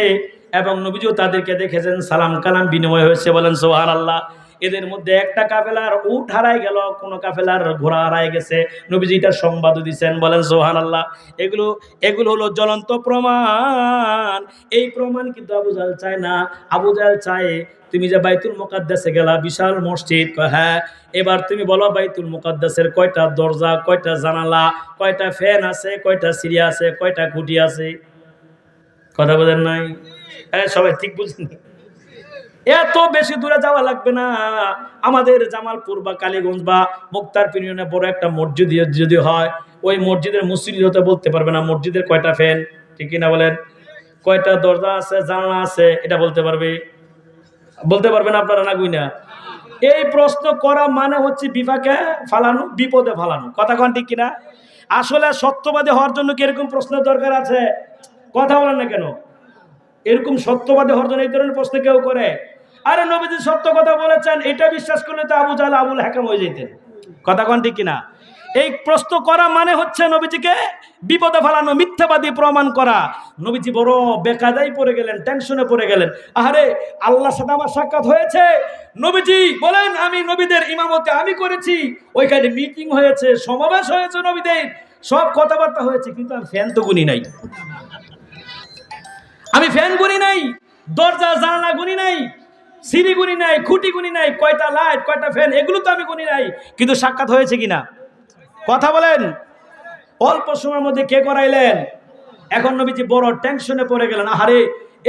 এবং নবীজিও তাদেরকে দেখেছেন, সালাম কালাম বিনিময় হয়েছে। বলেন সুবহানাল্লাহ। এদের মধ্যে একটা কাফেলার উট হারাই গেল, কোন কাফেলার ঘোড়া হারাই গেছে, নবীজি এটার সংবাদ দিচ্ছেন। বলেন সুবহানাল্লাহ। এগুলো এগুলো হলো জ্বলন্ত প্রমাণ। এই প্রমাণ কিন্তু আবু জাহেল চায় না। আবু জাহেল চায় তুমি যে বাইতুল মুকাদ্দাসে গেলা, বিশাল মসজিদ, হ্যাঁ, এবার তুমি বলো বাইতুল মুকাদ্দাসের কয়টা দরজা, কয়টা জানালা, কয়টা ফ্যান আছে, কয়টা সিঁড়ি আছে, কয়টা খুঁটি আছে? কথা বলেন নাই? হ্যাঁ, সবাই ঠিক বুঝছেন? এত বেশি দূরে যাওয়া লাগবে না। আমাদের জামালপুর বা কালীগঞ্জ বা মুক্তারপুর ইউনিয়নে বড় একটা মসজিদ যদি হয়, ওই মসজিদের মুসল্লি হতে বলতে পারবে না মসজিদের কয়টা ফ্যান, ঠিক কিনা বলেন? কয়টা দরজা আছে, জানালা আছে, এটা বলতে পারবে? বলতে পারবেন আপনারা না গুইনা? এই প্রশ্ন করা মানে হচ্ছে বিপাকে ফালানো, বিপদে ফালানো। কথা কোন ঠিক কিনা? আসলে সত্যবাদী হওয়ার জন্য কি এরকম প্রশ্নের দরকার আছে? কথা বলেন না কেন? এরকম সত্যবাদী হওয়ার জন্য এই ধরনের প্রশ্ন কেউ করে? আরে নবীজি সত্য কথা বলেছেন, এটা বিশ্বাস করলে তো আবু জাহেল আবুল হাকাম হয়ে যেতেন। কথা কোন ঠিক কিনা? এই প্রশ্ন করা মানে হচ্ছে নবীজিকে বিপদে ফেলানো, মিথ্যাবাদী প্রমাণ করা। নবীজি বড় বেকায়দায় পড়ে গেলেন, টেনশনে পড়ে গেলেন। আরে আল্লাহর সাথে আমার সাক্ষাৎ হয়েছে। নবীজি বলেন আমি নবীদের ইমামতে আমি করেছি, ওইখানে মিটিং হয়েছে, সমাবেশ হয়েছে, নবীদের সব কথাবার্তা হয়েছে, কিন্তু আমি ফ্যান তো গুনি নাই, আমি ফ্যান গুনি নাই, দরজা জানালা গুনি নাই, সিঁড়ি গুনি নাই, খুঁটি গুনি নাই, কয়টা লাইট, কয়টা ফ্যান, এগুলো তো আমি গুনি নাই। কিন্তু সাক্ষাৎ হয়েছে কিনা? কথা বলেন। অল্প সময়ের মধ্যে কে করাইলেন? এখন নবীজি বড় টেনশনে পড়ে গেলেন। আহারে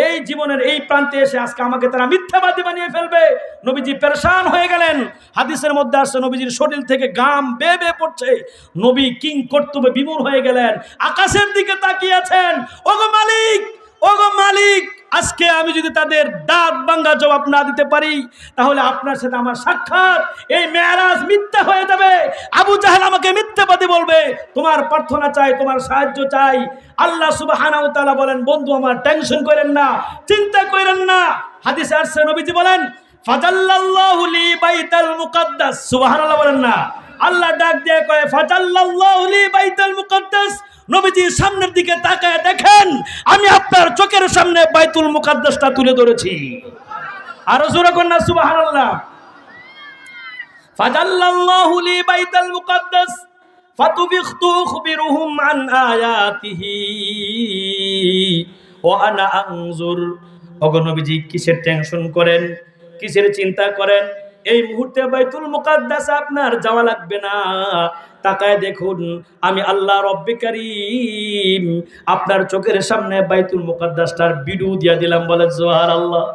এই জীবনের এই প্রান্তে এসে আজকে আমাকে তারা মিথ্যাবাদী বানিয়ে ফেলবে। নবীজি পেরেশান হয়ে গেলেন। হাদিসের মধ্যে আসছে নবীজির শরীর থেকে ঘাম বেয়ে বেয়ে পড়ছে। নবী কিং কর্তব্যে বিমূঢ় হয়ে গেলেন, আকাশের দিকে তাকিয়ে আছেন। ওগো মালিক, ওগো মালিক, আজকে আমি যদি তাদের দাঁত ভাঙা জবাব না দিতে পারি, তাহলে আপনার সাথে আমার সাক্ষাৎ, এই মেরাজ মিথ্যা হয়ে যাবে। আবু জাহেল আমাকে মিথ্যাবাদী বলবে। তোমার প্রার্থনা চাই, তোমার সাহায্য চাই। আল্লাহ সুবহানাহু ওয়া তাআলা বলেন, বন্ধু আমার টেনশন করেন না, চিন্তা করেন না। হাদিসে আসছে নবীজি বলেন, ফাজাল্লাল্লাহু লি বাইতাল মুকাদ্দাস। সুবহানাল্লাহ বলেন না? আল্লাহ ডাক দিয়ে কয়, ফাজাল্লাল্লাহু লি বাইতাল মুকাদ্দাস। নবীজি সামনের দিকে তাকায় দেখেন, আমি আপনার চোখের সামনে বাইতুল মুকাদ্দাসটা তুলে ধরেছি। আরো জোরে কন্যা সুবহানাল্লাহ। ফাজাল্লাল্লাহু লি বাইতাল মুকাদ্দাস ফাতুবিখতু খুবিরুহুম আন আয়াতিহি ওয়া আনা আনজুর। ওগো নবীজি কিসের টেনশন করেন, কিসের চিন্তা করেন? এই মুহূর্তে বাইতুল মুকাদ্দাস আপনার যাওয়া লাগবে না। তাকায় দেখুন, আমি আল্লাহ রব্বে কারীম আপনার চোখের সামনে বাইতুল মুকাদ্দাসটার ভিডিও দিয়া দিলাম। বলেন সুবহানাল্লাহ।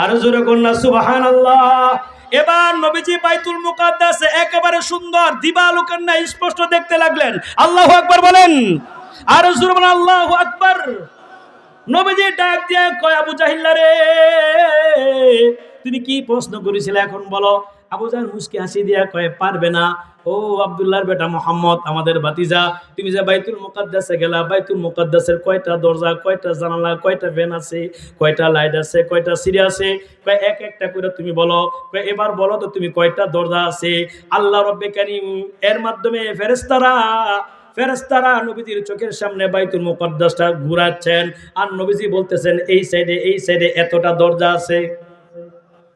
আর জোরে কন্যা সুবহানাল্লাহ। এবার নবীজি বাইতুল মুকাদ্দাসে একেবারে সুন্দর দিবালোকের ন্যায় স্পষ্ট দেখতে লাগলেন। আল্লাহু আকবার বলেন। আর জোরে বলেন আল্লাহু আকবার। নবীজি ডাক দিয়ে কয়, আবু জাহিল রে, তুমি কি প্রশ্ন করেছিলে এখন বলো। আবু জাহেল মুস্কি হাসি দিয়া কয়, পারবে না। ও আব্দুল্লাহর বেটা মুহাম্মদ, আমাদের ভাতিজা, তুমি যে বাইতুল মুকাদ্দাসে গেলা, বাইতুল মুকাদ্দাসের কয়টা দরজা, কয়টা জানালা, কয়টা ফ্যান আছে, কয়টা লাইট আছে, কয়টা সিঁড়ি আছে, কয় এক একটা করে তুমি বলো। কয় এবার বলো তো তুমি কয়টা দরজা আছে। আল্লাহ রব্বে কারীম এর মাধ্যমে ফেরেশতারা নবীজির চোখের সামনে বাইতুল মুকাদ্দাসটা ঘুরাচ্ছেন, আর নবীজি বলতেছেন এই সাইডে এতটা দরজা আছে।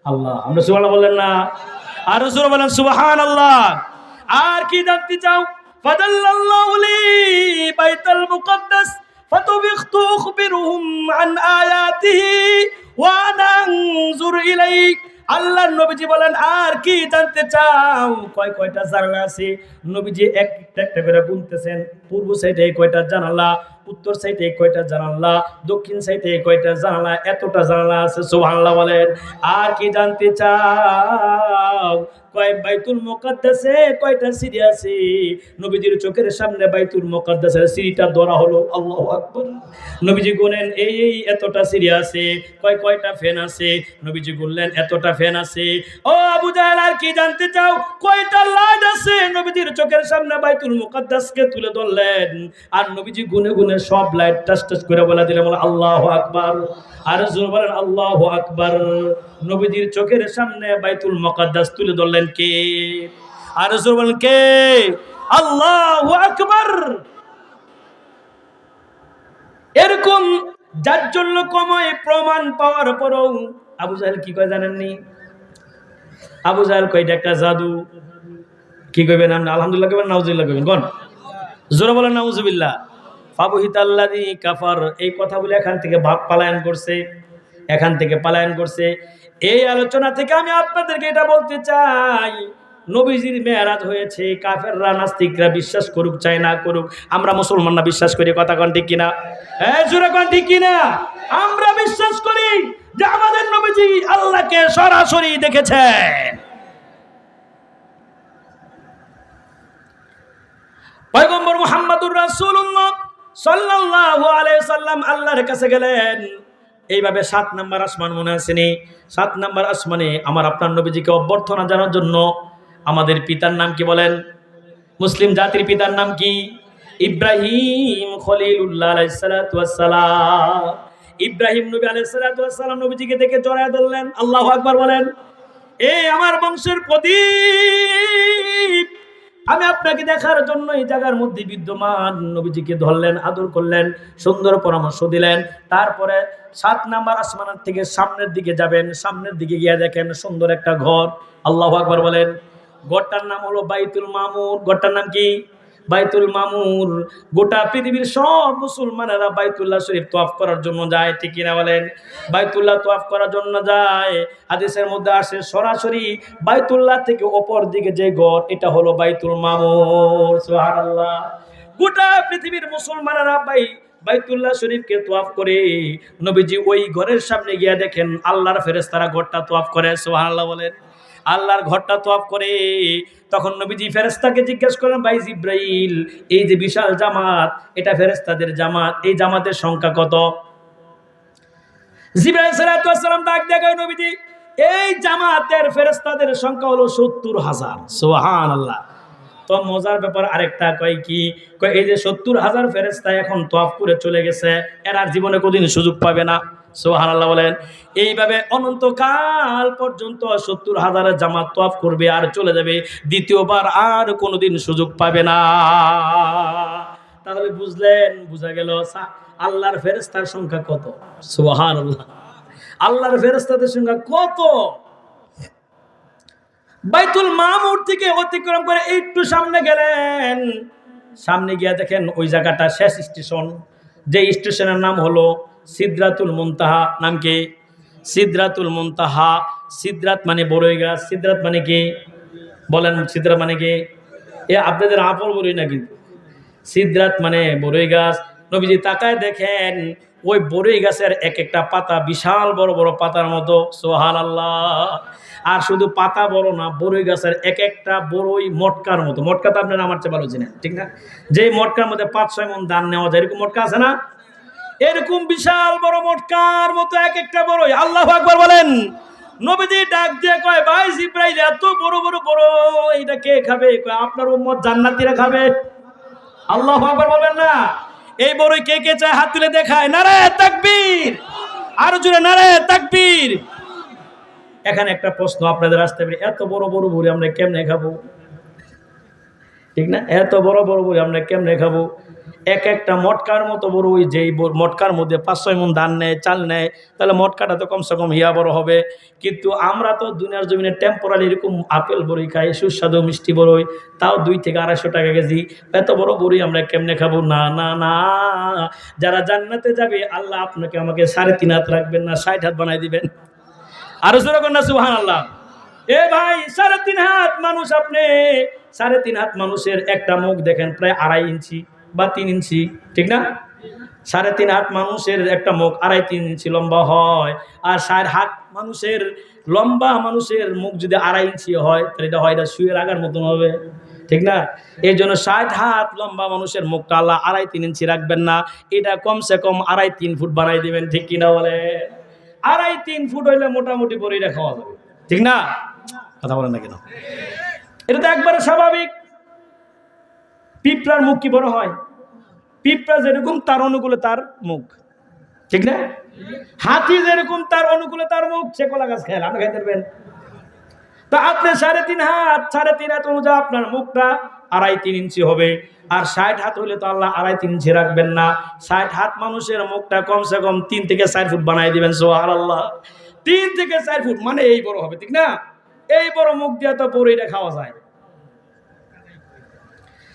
আল্লাহ, আমরা সুবহানাল্লাহ বলেন না? আর রাসূল বলেন সুবহানাল্লাহ। আর কি জানতে চাও? ফাদাল্লাল্লাহু লি বাইতুল মুকাদ্দাস ফাতুবিখতু খুবিরুহুম আন আয়াতিহি ওয়া নানজুর ইলাইক। আল্লাহর নবীজি বলেন, আর কি জানতে চাও? কয়টা জানালা আছে? নবীজি একটা করে গুনতেছেন। পূর্ব সাইডে কয়টা জানালা, উত্তর সাইডে কয়টা জানালা, দক্ষিণ সাইডে কয়টা জানালা, এতটা জানালা আছে। সুবহানাল্লাহ বলেন। আর কি জানতে চাও? কয় বাইতুল মুকাদ্দাসে কয়টা সিঁড়ি আছে? নবীজির চোখের সামনে বাইতুল মুকাদ্দাসের সিঁড়িটা ধরা হলো। আল্লাহু আকবার। নবীজি গুনেন এই এতটা সিঁড়ি আছে। কয়টা ফ্যান আছে? নবীজি বললেন এতটা ফ্যান আছে। ও আবু জাহেল, আর কি জানতে চাও? কয়টা লাইট আছে? নবীজির চোখের সামনে বাইতুল মুকাদ্দাসকে তুলে ধরলেন, আর নবীজি গুনে গুনে সব লাইট টাচ টাচ করে বলে দিলেন আল্লাহু আকবার। আর জোরে বলেন আল্লাহু আকবার। নবীজির চোখের সামনে বাইতুল মুকাদ্দাস তুলে ধরলেন কে? আর জোরে বলেন কে? আল্লাহু আকবার। এরকম জাজ্জল্য কময় প্রমাণ পাওয়ার পরও আবু জাহেল কি কয় জানেননি? আবু জাহেল কয় এটা একটা জাদু। কি কইবেন? আলহামদুলিল্লাহ কইবেন, নাউজুবিল্লাহ কইবেন? কোন জোরে বলেন নাউজুবিল্লাহ। ফাবহিতাল্লাযী কাফার, এই কথা বলে এখান থেকে পলায়ন করছে, এখান থেকে পলায়ন করছে। এই আলোচনা থেকে আমি আপনাদেরকে এটা বলতে চাই, নবীজির মেরাজ হয়েছে, কাফেররা নাস্তিকরা বিশ্বাস করুক চাই না করুক, আমরা মুসলমানরা বিশ্বাস করি। কথা কোন ঠিক কিনা? জোরে কোন ঠিক কিনা? আমরা বিশ্বাস করি যে আমাদের নবীজি আল্লাহকে সরাসরি দেখেছেন। পয়গম্বর মুহাম্মদুর রাসূলুল্লাহ সাল্লাল্লাহু আলাইহি সাল্লাম আল্লাহর কাছে গেলেন এইভাবে 7 নাম্বার আসমান, মনে আছেনি? 7 নাম্বার আসমানে আমার আপনার নবীজিকে অভ্যর্থনা জানার জন্য। আমাদের পিতার নাম কি বলেন? মুসলিম জাতির পিতার নাম কি? ইব্রাহিম খলিলুল্লাহ আলাইহিস সালাতু ওয়াস সালাম। ইব্রাহিম নবী আলাইহিস সালাতু ওয়াস সালাম নবীজিকে দেখে জড়ায় ধরলেন। আল্লাহু আকবার বলেন। এই আমার বংশের প্রদীপ, আমি আপনাকে দেখার জন্য এই জায়গার মধ্যে বিদ্যমান। নবীজিকে ধরলেন, আদর করলেন, সুন্দর পরামর্শ দিলেন। তারপরে 7 নাম্বার আসমানের থেকে সামনের দিকে যাবেন, সামনের দিকে গিয়ে দেখেন সুন্দর একটা ঘর। আল্লাহু আকবার বলেন। ঘরটার নাম হলো বাইতুল মামুর। ঘরটার নাম কি? বাইতুল মামুর। গোটা পৃথিবীর সব মুসলমানেরা বাইতুল্লাহ শরীফ তওয়াফ করার জন্য যায়, ঠিক কিনা বলেন? বাইতুল্লাহ তওয়াফ করার জন্য যায়। হাদিসের মধ্যে আসে সরাসরি বাইতুল্লাহ থেকে অপর দিকে যে ঘর, এটা হলো বাইতুল মামুর। সুবহানাল্লাহ। গোটা পৃথিবীর মুসলমানেরা বাইতুল্লাহ শরীফকে তওয়াফ করে। নবীজি ওই ঘরের সামনে গিয়ে দেখেন আল্লাহর ফেরেশতারা ঘরটা তওয়াফ করে। সুবহানাল্লাহ বলেন। আল্লাহর ঘরটা তওয়াফ করে। তখন নবীজি ফেরেশতাকে জিজ্ঞেস করেন, ভাই জিব্রাইল, এই যে বিশাল জামাত, এটা ফেরেশতাদের জামাত, এই জামাতের সংখ্যা কত? জিব্রাইল সাল্লাল্লাহু আলাইহি ওয়াসাল্লাম ডাক দেখায়, নবীজি এই জামাতের ফেরেশতাদের সংখ্যা হলো 70,000। সুবহানাল্লাহ। তো মজার ব্যাপার আরেকটা, কয় কি? কয় এই যে 70,000 ফেরেশতা এখন তওয়াফ করে চলে গেছে, এরা জীবনে কোনদিন সুযোগ পাবে না। সুবহানাল্লাহ বলেন। এইভাবে অনন্তকাল পর্যন্ত 70,000 জামাত তওয়াফ করবে আর চলে যাবে, দ্বিতীয়বার আর কোনোদিন সুযোগ পাবে না। তাহলে বুঝলেন, বোঝা গেল আল্লাহর ফেরেশতার সংখ্যা কত। সুবহানাল্লাহ। আল্লাহর ফেরেশতাদের সংখ্যা কত। বাইতুল মামুর থেকে অতিক্রম করে একটু সামনে গেলেন, সামনে গিয়ে দেখেন ওই জায়গাটা শেষ স্টেশন। যে স্টেশনের নাম হলো সিদরাতুল মুনতাহা। নাম কি? সিদরাতুল মুনতাহা। সিদরাত মানে বড়ই গাছ। সিদরাত মানে কি বলেন? সিদরাত মানে কি? আপনাদের আপল বড়ই না, কিন্তু সিদরাত মানে বড়ই গাছ। নবীজি তাকায় দেখেন ওই বড়ই গাছের এক একটা পাতা বিশাল বড় বড় পাতার মতো। সুবহানাল্লাহ। আর শুধু পাতা বড় না, বড়ই গাছের এক একটা বড়ই মটকার মতো। মটকা তো আপনারা আমার চেয়ে ভালো চিনেন, ঠিক না? যে মটকার মধ্যে 5-6 মণ ধান নেওয়া যায়, এরকম মটকা আছে না? এরকম বিশাল বড় মটকার মতো এক একটা বড়ই। আল্লাহু আকবার বলেন। নবীজি ডাক দিয়ে কয়, ভাই জিব্রাইল, এত বড় বড় বড় এইটা কে খাবে? কয় আপনার উম্মত জান্নাতীরা খাবে। আল্লাহু আকবার বলবেন না? এই বড়ই কে কে চায় হাত তুলে দেখায়। নারায়ে তাকবীর। আরো জোরে নারায়ে তাকবীর। এখানে একটা প্রশ্ন আপনাদের আসতে পারে, এত বড় বড় বড়ি আমরা কেমনে খাবো? ঠিক না? এত বড় বড় বড়ি আমরা কেমনে খাবো? এক একটা মটকার মতো বড়, ওই যেই মটকার মধ্যে 5-6 মণ ধান নেয়, চাল নেয়, তাহলে মটকাটা তো কমসে কম হিয়া বড় হবে। কিন্তু আমরা তো দুনিয়ার জমিনে টেম্পোরারি এরকম আপেল বড়ই খাই, সুস্বাদু মিষ্টি বড়ই, তাও 200 থেকে 250 টাকা কেজি। এত বড় বড়ি আমরা কেমনে খাবো? না না না, যারা জান্নাতে যাবে আল্লাহ আপনাকে আমাকে 3.5 হাত রাখবেন না, 60 হাত বানাই দিবেন। আরো জোরে কর না সুবহানাল্লাহ। এ ভাই 3.5 হাত মানুষ, আপনি 3.5 হাত মানুষের একটা মুখ দেখেন প্রায় 2.5 ইঞ্চি বা 3 ইঞ্চি, ঠিক না? 3.5 হাত মানুষের একটা মুখ 3.5 ইঞ্চি লম্বা হয়, আর 4 হাত মানুষের লম্বা মানুষের মুখ যদি 2.5 ইঞ্চি হয় তাহলে এটা হয়, এটা শুয়ে রাখার মতন হবে, ঠিক না? এই জন্য 60 হাত লম্বা মানুষের মুখটা আল্লাহ 2.5-3 ইঞ্চি রাখবেন না, এটা কমসে কম 2.5-3 ফুট বানাই দিবেন, ঠিক কিনা বলে? 2.5-3 ফুট হইলে মোটামুটি বড়িটা খাওয়া যাবে, ঠিক না? কথা বলেন না কেন? এটা তো একবারে স্বাভাবিক। পিঁপড়ার মুখ কি বড় হয়? পিঁপড়া যেরকম তার অনুকূলে তার মুখ, ঠিক না? হাতি যেরকম তার অনুকূলে তার মুখ, সে কলা গাছ খেয়াল আপনি খাইতে পারবেন। তো আপনি 3.5 হাত অনুযায়ী আপনার মুখটা 2.5-3 ইঞ্চি হবে, আর 60 হাত হইলে তো আল্লাহ 2.5-3 ইঞ্চি রাখবেন না। 60 হাত মানুষের মুখটা কমসে কম 3 থেকে 4 ফুট বানাই দিবেন, সুবহানাল্লাহ। 3 থেকে 4 ফুট মানে এই বড় হবে, ঠিক না? এই বড় মুখ দিয়ে তো বড়িটা খাওয়া যায়।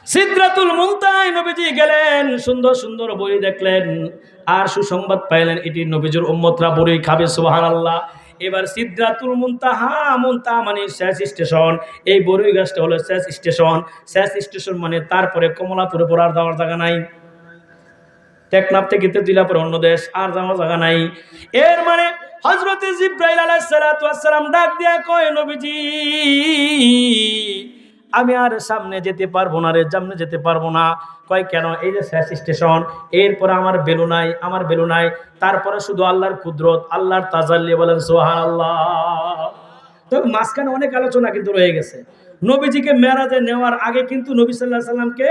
সিদরাতুল মুনতাহায় নবীজি গেলেন, সুন্দর সুন্দর বড়ি দেখলেন, আর সুসংবাদ পাইলেন এটি নবীজির উম্মতরা বড়ি খাবে, সুবহানাল্লাহ। এবার সিদরাতুল মুনতাহা, মুনতাহা মানে শেষ স্টেশন, এই বড়ই গাছটা হলো শেষ স্টেশন। শেষ স্টেশন মানে তারপরে কমলাপুরে পর আর যাওয়ার জায়গা নাই, টেকনাফ থেকে তেতুলিয়া পর অন্য দেশ আর যাওয়ার জায়গা নাই। এর মানে হযরতে জিবরাইল আলাইহিস সালাতু ওয়াস সালাম ডাক দিয়া কয়, নবীজি আমি আর সামনে যেতে পারবো না রে, সামনে যেতে পারবো না। কয় কেন? এই যে শেষ স্টেশন, এরপরে আমার বেলু নাই, আমার বেলু নাই। তারপরে শুধু আল্লাহর কুদরত, আল্লাহর তাজাল্লি, বলেন সুবহানাল্লাহ। তবে মাঝখানে অনেক আলোচনা কিন্তু রয়ে গেছে। নবীজিকে মেরাজে নেওয়ার আগে কিন্তু নবী সাল্লাল্লাহু আলাইহি সাল্লামকে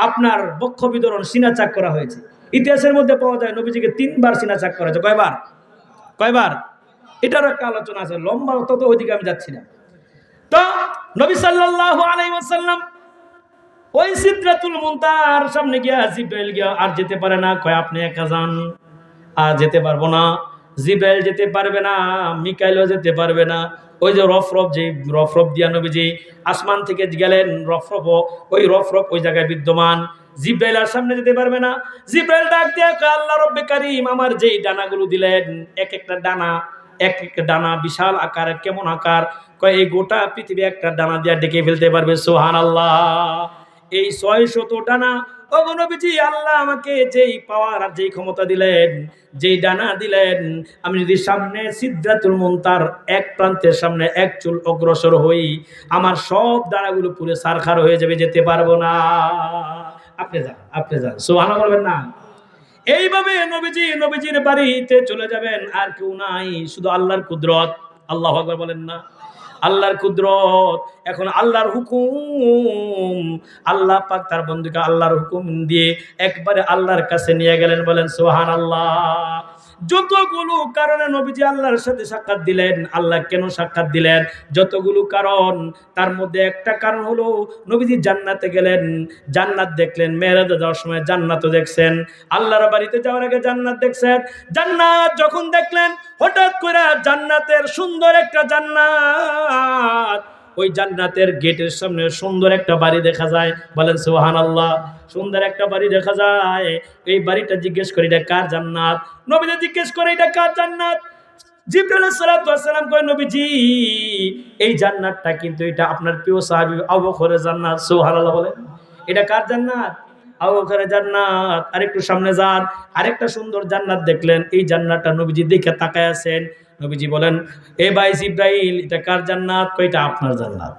আপনার বক্ষ বিদরণ সিনাচাক করা হয়েছে। ইতিহাসের মধ্যে পাওয়া যায় নবীজিকে 3 বার সিনাচাক করা হয়েছে। কয়বার? কয়বার? এটারও একটা আলোচনা আছে, লম্বা, তত ওইদিকে আমি যাচ্ছি না। তো নবী সাল্লাল্লাহু আলাইহি ওয়াসাল্লাম ওই সিদরাতুল মুনতাহার সামনে গিয়া জিবরাইল গিয়া আর যেতে পারে না, কয় আপনি একা যান। আর যেতে পারবো না, জিবরাইল যেতে পারবে না, মিকাইলও যেতে পারবে না। ওই যে রফরফ, যে রফরফ দিয়া নবীজি আসমান থেকে গেলেন, রফরফ, ওই রফরফ ওই জায়গায় বিদ্যমান। জিবরাইল আর সামনে যেতে পারবে না। জিবরাইল ডাক দিয়া কয়, আল্লাহ রব্বে কারীম আমার যেই ডানাগুলো দিলেন, এক একটা ডানা, এক একটা ডানা বিশাল আকার, কেমন আকার? কয় এই গোটা পৃথিবী একটা ডানা দিয়া ডেকে ফেলতে পারবে, সুবহানাল্লাহ। এই 600 ডানা, ওগো নবীজি আল্লাহ আমাকে যেই পাওয়ার আর যেই ক্ষমতা দিলেন, যেই ডানা দিলেন, আমি যদি সামনে সিদরাতুল মুনতাহার এক প্রান্তের সামনে এক চুল অগ্রসর হই, আমার সব ডানাগুলো পুরো সারখার হয়ে যাবে, যেতে পারবো না। আপনি যান, আপনি যান, সুবহানাল্লাহ বলবেন না? এইভাবে নবীজির বাড়িতে চলে যাবেন, আর কেউ নাই, শুধু আল্লাহর কুদরত। আল্লাহু আকবার বলেন না? আল্লাহর কুদরত। এখন আল্লাহর হুকুম, আল্লাহ পাক তার বন্ধুকে আল্লাহর হুকুম দিয়ে একবারে আল্লাহর কাছে নিয়ে গেলেন, বলেন সুবহানাল্লাহ। যতগুলো কারণে নবীজি আল্লাহর সাথে সাক্ষাৎ দিলেন, আল্লাহ কেন সাক্ষাৎ দিলেন, যতগুলো কারণ, তার মধ্যে একটা কারণ হলো নবীজি জান্নাতে গেলেন, জান্নাত দেখলেন। মেরাজে যাওয়ার সময় জান্নাতও দেখছেন, আল্লাহর বাড়িতে যাওয়ার আগে জান্নাত দেখছেন। জান্নাত যখন দেখলেন, হঠাৎ করে জান্নাতের সুন্দর একটা জান্নাত, ওই জান্নাতের গেটের সামনে সুন্দর একটা বাড়ি দেখা যায়, বলেন সুবহানাল্লাহ। সুন্দর একটা বাড়ি দেখা যায়। এই বাড়িটা জিজ্ঞেস করে এটা কার জান্নাত? নবীজি জিজ্ঞেস করে এটা কার জান্নাত? জিবরাইল আলাইহিস সালাতু ওয়াস সালাম কয়, নবীজি এই জান্নাতটা কিন্তু এটা আপনার প্রিয় সাহাবী আবু বকরের জান্নাত। সুবহানাল্লাহ বলেন। এটা কার জান্নাত? আবু বকরের জান্নাত। আরেকটু সামনে যান, আরেকটা সুন্দর জান্নাত দেখলেন। এই জান্নাতটা নবীজি দেখে তাকায় আছেন। নবীজি বলেন, এ ভাই জিবরাইল, এটা কার জান্নাত? কয় এটা আপনার জান্নাত।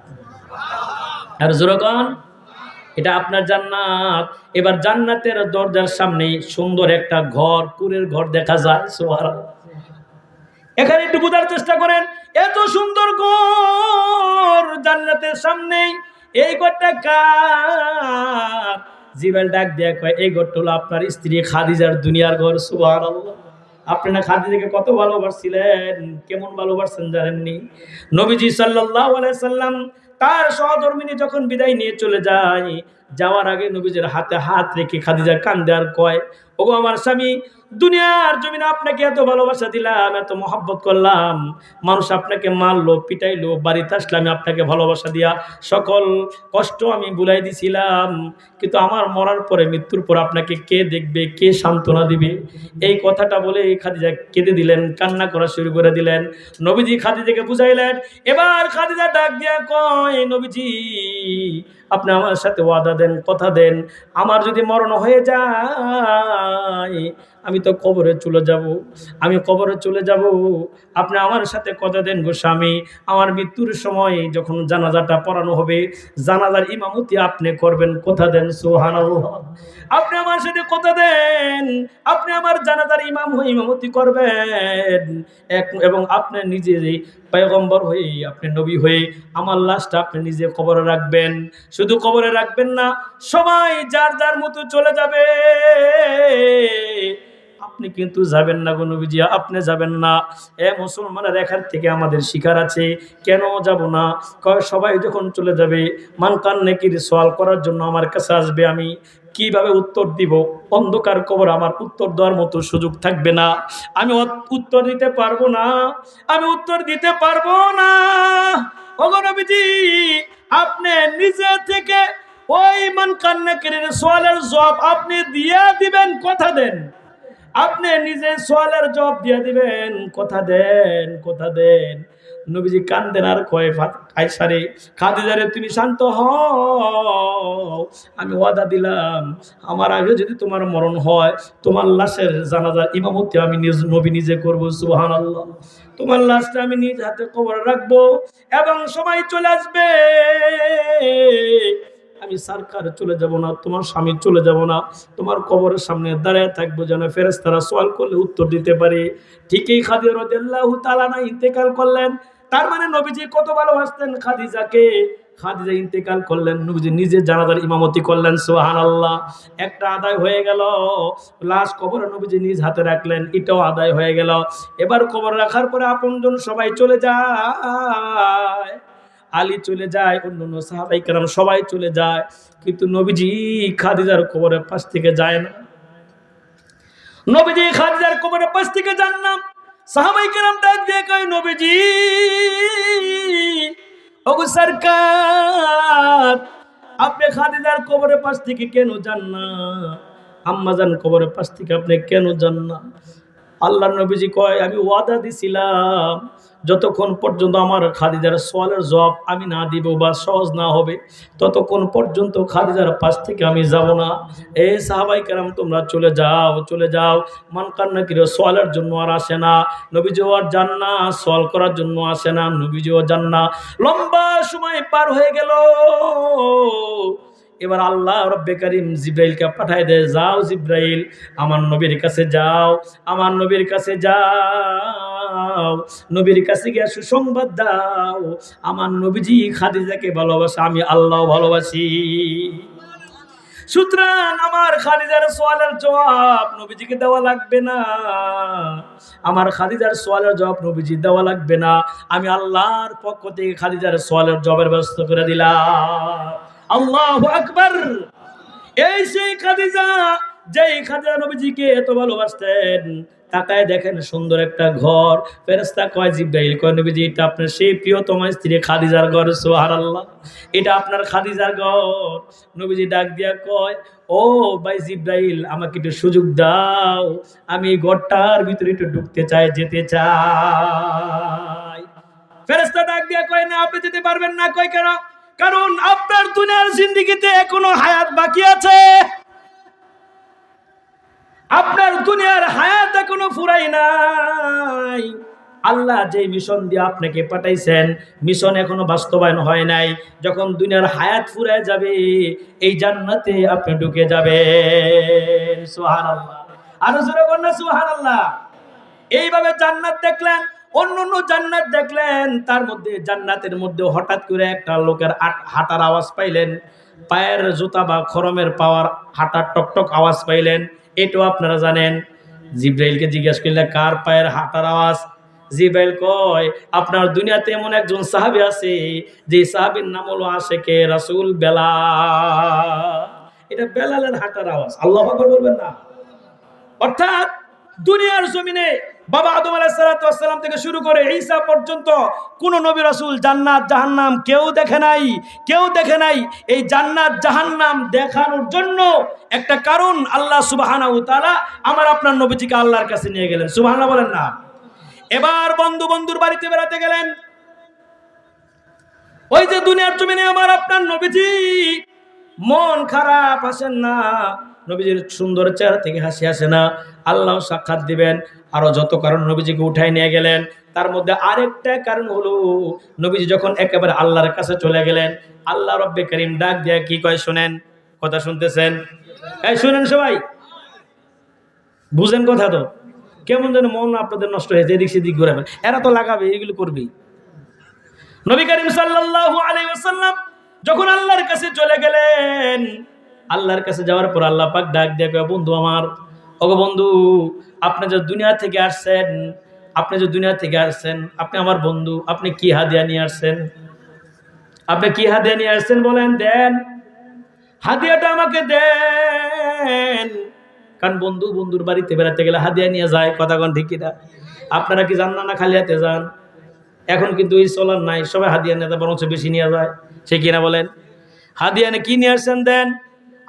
আর জোরে কোন, এটা আপনার জান্নাত। এবার জান্নাতের দরজার সামনে সুন্দর একটা ঘর, কুরের ঘর দেখা যায়। সুবহানাল্লাহ। এখানে একটু বোঝার চেষ্টা করেন, এত সুন্দর ঘর জান্নাতের সামনে, এই ঘরটা কার? জিবরাইল ডাক দিয়ে কয়, এই ঘরটা হলো আপনার স্ত্রী খাদিজার দুনিয়ার ঘর। সুবহানাল্লাহ। আপনি না খাদিজাকে কত ভালোবাসছিলেন, কেমন ভালোবাসছেন জানেননি? নবীজি সাল্লাল্লাহু আলাইহি সাল্লাম তার সহধর্মিনী যখন বিদায় নিয়ে চলে যায়, যাওয়ার আগে নবীজির হাতে হাত রেখে খাদিজা কান্দে আর কয়, ওগো আমার স্বামী, দুনিয়ার জমিনে আপনাকে এত ভালোবাসা দিলাম, এত মহব্বত করলাম, মানুষ আপনাকে মারলো, পিটাইলো, বাড়িতে আসলে আমি আপনাকে ভালোবাসা দিয়া সকল কষ্ট আমি ভুলাই দিছিলাম, কিন্তু আমার মরার পরে, মৃত্যুর পর আপনাকে কে দেখবে, কে সান্ত্বনা দিবে? এই কথাটা বলে খাদিজা কেঁদে দিলেন, কান্না করা শুরু করে দিলেন। নবীজি খাদিজাকে বুঝাইলেন। এবার খাদিজা ডাক দিয়া কয়, নবীজি আপনি আমার সাথে ওয়াদা দেন, কথা দেন, আমার যদি মরণ হয়ে যায় আমি তো কবরে চলে যাব, আমি কবরে চলে যাব, আপনি আমার সাথে কথা দেন গো স্বামী, আমার মৃত্যুর সময় যখন জানাজাটা পড়ানো হবে, জানাজার ইমামতি আপনি করবেন, কথা দেন। সুবহানাল্লাহ। আপনি আমার সাথে কথা দেন, আপনি আমার জানাজার ইমাম হয়ে ইমামতি করবেন, এবং আপনি নিজে পয়গম্বর হয়ে, আপনি নবী হয়ে আমার লাশটা আপনি নিজে কবরে রাখবেন। শুধু কবরে রাখবেন না, সবাই যার যার মতো চলে যাবে, আপনি কিন্তু যাবেন না গো নবীজি, আপনি যাবেন না। এ মুসলমানের এখান থেকে আমাদের শিকার আছে, কেন যাব না? কয় সবাই যখন চলে যাবে, মান কান নেকির সওয়াল করার জন্য আমার কাছে আসবে, আমি কিভাবে উত্তর দিব? অন্ধকার কবর, আমার উত্তর দেওয়ার মতো সুযোগ থাকবে না, আমি উত্তর দিতে পারবো না, আমি উত্তর দিতে পারবো না। ওগো নবীজি, আপনি নিজে থেকে ওই মান কান নেকির সওয়ালের জবাব আপনি দিয়ে দিবেন, কথা দেন। আপনি নিজে সোয়ালের জবাব দিয়ে দিবেন, কথা দেন, কথা দেন। নবীজি কান্দেন আর কয়, আয়েশারে, খাদিজারে তুমি শান্ত হও, আমি ওয়াদা দিলাম আমার আগে যদি তোমার মরণ হয়, তোমার লাশের জানাজার ইমামতি আমি নবী নিজে করব। সুবহানাল্লাহ। তোমার লাশটা আমি নিজ হাতে কবরে রাখবো, এবং সবাই চলে আসবে, আমি সরকার চলে যাব না, তোমার স্বামী চলে যাব না, তোমার কবরের সামনে দাঁড়ায় থাকবো, যেন ফেরেশতারা সওয়াল করলে উত্তর দিতে পারে। ঠিকই খাদিজা রাদিয়াল্লাহু তাআলা না ইন্তেকাল করলেন। তার মানে নবীজি কত ভালোবাসতেন খাদিজাকে। খাদিজা ইন্তেকাল করলেন, নবীজি নিজে জানাজার ইমামতি করলেন। সুবহানাল্লাহ। একটা আদায় হয়ে গেল, লাশ কবরে নবীজি নিজ হাতে রাখলেন, এটাও আদায় হয়ে গেল। এবার কবর রাখার পরে আপনজন সবাই চলে যায়, আলী চলে যায়, অন্যান্য সাহাবায়ে কেরাম সবাই চলে যায়, কিন্তু নবীজি খাদিজার কবরের পাশ থেকে যায় না। নবীজি খাদিজার কবরের পাশ থেকে যান না। সাহাবায়ে কেরাম ডাক দিয়ে কয়, নবীজি, ওগো সরকার, আপনি খাদিজার কবরের পাশ থেকে কেন যান না? আম্মাজান কবরের পাশ থেকে আপনি কেন যান না? আল্লাহর নবীজি কয়, আমি ওয়াদা দিছিলাম যতক্ষণ পর্যন্ত আমার খাদিজার সওয়ালের জবাব আমি না দিব বা সহজ না হবে, ততক্ষণ পর্যন্ত খাদিজার পাশ থেকে আমি যাব না। এই সাহাবায়ে কেরাম তোমরা চলে যাও, চলে যাও। মান কান্না কিরে সওয়ালের জন্য আর আসে না, নবীজিও আর যান না, সওয়াল করার জন্য আসে না, নবীজিও যান না। লম্বা সময় পার হয়ে গেল। এবার আল্লাহ রব্বে কারীম জিব্রাইলকে পাঠায় দেয়, যাও জিব্রাইল, আমার নবীর কাছে যাও, আমার নবীর কাছে যাও, নবীর কাছে গিয়ে সুসংবাদ দাও, আমার নবীজি খাদিজাকে ভালোবাসে, আমি আল্লাহ ভালোবাসি। সুতরাং আমার খাদিজার সওয়ালের জবাব নবীজিকে দেওয়া লাগবে না, আমার খাদিজার সওয়ালের জবাব নবীজি দেওয়া লাগবে না, আমি আল্লাহর পক্ষ থেকে খাদিজার সওয়ালের জবাবের ব্যবস্থা করে দিলাম। আল্লাহু আকবার। এই সেই খাদিজা, যেই খাদিজা নবীজিকে এত ভালোবাসতেন। তাকায় দেখেন সুন্দর একটা ঘর, ফেরেশতা কয়, জিবরাইল কয়, নবীজি এটা আপনার সেই প্রিয়তমা স্ত্রী খাদিজার ঘর। সুবহানাল্লাহ। এটা আপনার খাদিজার ঘর। নবীজি ডাক দিয়া কয়, ও ভাই জিবরাইল, আমাকে একটু সুযোগ দাও, আমি এই ঘরটার ভিতরে একটু ঢুকতে চাই, যেতে চাই। ফেরেশতা ডাক দিয়া কয়, না আপনি যেতে পারবেন না। কয় কেন? কারণ আপনার দুনিয়ার জিন্দেগিতে এখনো হায়াত বাকি আছে, আপনার দুনিয়ার হায়াত এখনো ফুরাই নাই। আল্লাহ যে মিশন দিয়ে আপনাকে পাঠাইছেন, মিশন এখনো বাস্তবায়ন হয় নাই। যখন দুনিয়ার হায়াত ফুরায় যাবে, এই জান্নাতে আপনি ঢুকে যাবেন। সুবহানাল্লাহ। আরো জোরে বলেন না সুবহানাল্লাহ। এইভাবে জান্নাত দেখলেন, অন্য জান্নাত দেখলেন, তার মধ্যে জান্নাতের মধ্যে হঠাৎ করে একটা লোকের হাঁটার আওয়াজ পাইলেন, পায়ের জুতা বা খরমের পাওয়ার হাঁটার টকটক আওয়াজ পাইলেন। এটাও আপনারা জানেন। জিব্রাইলকে জিজ্ঞাসা করলে, কার পায়ের হাঁটার আওয়াজ? জিব্রাইল কয়, আপনার দুনিয়াতে এমন একজন সাহাবী আছে, যে সাহাবীর নাম হলো আশেকে রাসূল বেলাল। এটা বেলালের হাঁটার আওয়াজ। আল্লাহু আকবার বলবেন না? অর্থাৎ দুনিয়ার জমিনে বাবা আদম আলাইহিস সালাম থেকে শুরু করে ঈসা পর্যন্ত কোন নবী রাসূল জান্নাত জাহান্নাম কেউ দেখে নাই। এই জান্নাত জাহান্নাম দেখানোর জন্য একটা কারণ আল্লাহ সুবহানাহু ওয়া তাআলা আমার আপনার নবীজিকে আল্লাহর কাছে নিয়ে গেলেন। সুবহানাল্লাহ বলেন না। এবার বন্ধুর বাড়িতে বেড়াতে গেলেন। ওই যে দুনিয়ার জমিনে আমার আপনার নবীজি মন খারাপ, আসেন না, নবীজির সুন্দর চেহারা থেকে হাসি আসে না, আল্লাহ সাক্ষাৎ দিবেন। আরো যত কারণ নবীজিকে উঠাই নিয়ে গেলেন, তার মধ্যে আরেকটা কারণ হলো নবীজি যখন একেবারে আল্লাহর কাছে চলে গেলেন, আল্লাহ রব্বে করিম ডাক দিয়ে কি কয় শুনেন, কথা শুনতেছেন? এই শুনেন সবাই, বুঝেন কথা তো? কেমন যেন মন আপনাদের নষ্ট হয়েছে, এদিক সেদিক ঘুরাবেন, এরা তো লাগাবে, এগুলো করবি। নবী করিম সাল্লাল্লাহু আলাইহি ওয়াসাল্লাম যখন আল্লাহর কাছে চলে গেলেন, আল্লাহর কাছে যাওয়ার পর আল্লাহ পাক ডাক দিয়ে কয়, বন্ধু আমার, ওগো বন্ধু, আপনি যে দুনিয়া থেকে আসছেন, আপনি আমার বন্ধু, আপনি কি হাদিয়া নিয়ে আসছেন? বলেন, দেন, হাদিয়াটা আমাকে দেন। কারণ বন্ধুর বাড়িতে বেড়াতে গেলে হাদিয়া নিয়ে যায়, কথা কোন ঠিক কিনা? আপনারা কি জান না খালি হাতে যান? এখন কিন্তু এই চলার নাই, সবাই হাদিয়া নেতা বরঞ্চ বেশি নিয়ে যায়, সে কিনা বলেন? হাদিয়া কি নিয়ে আসছেন দেন।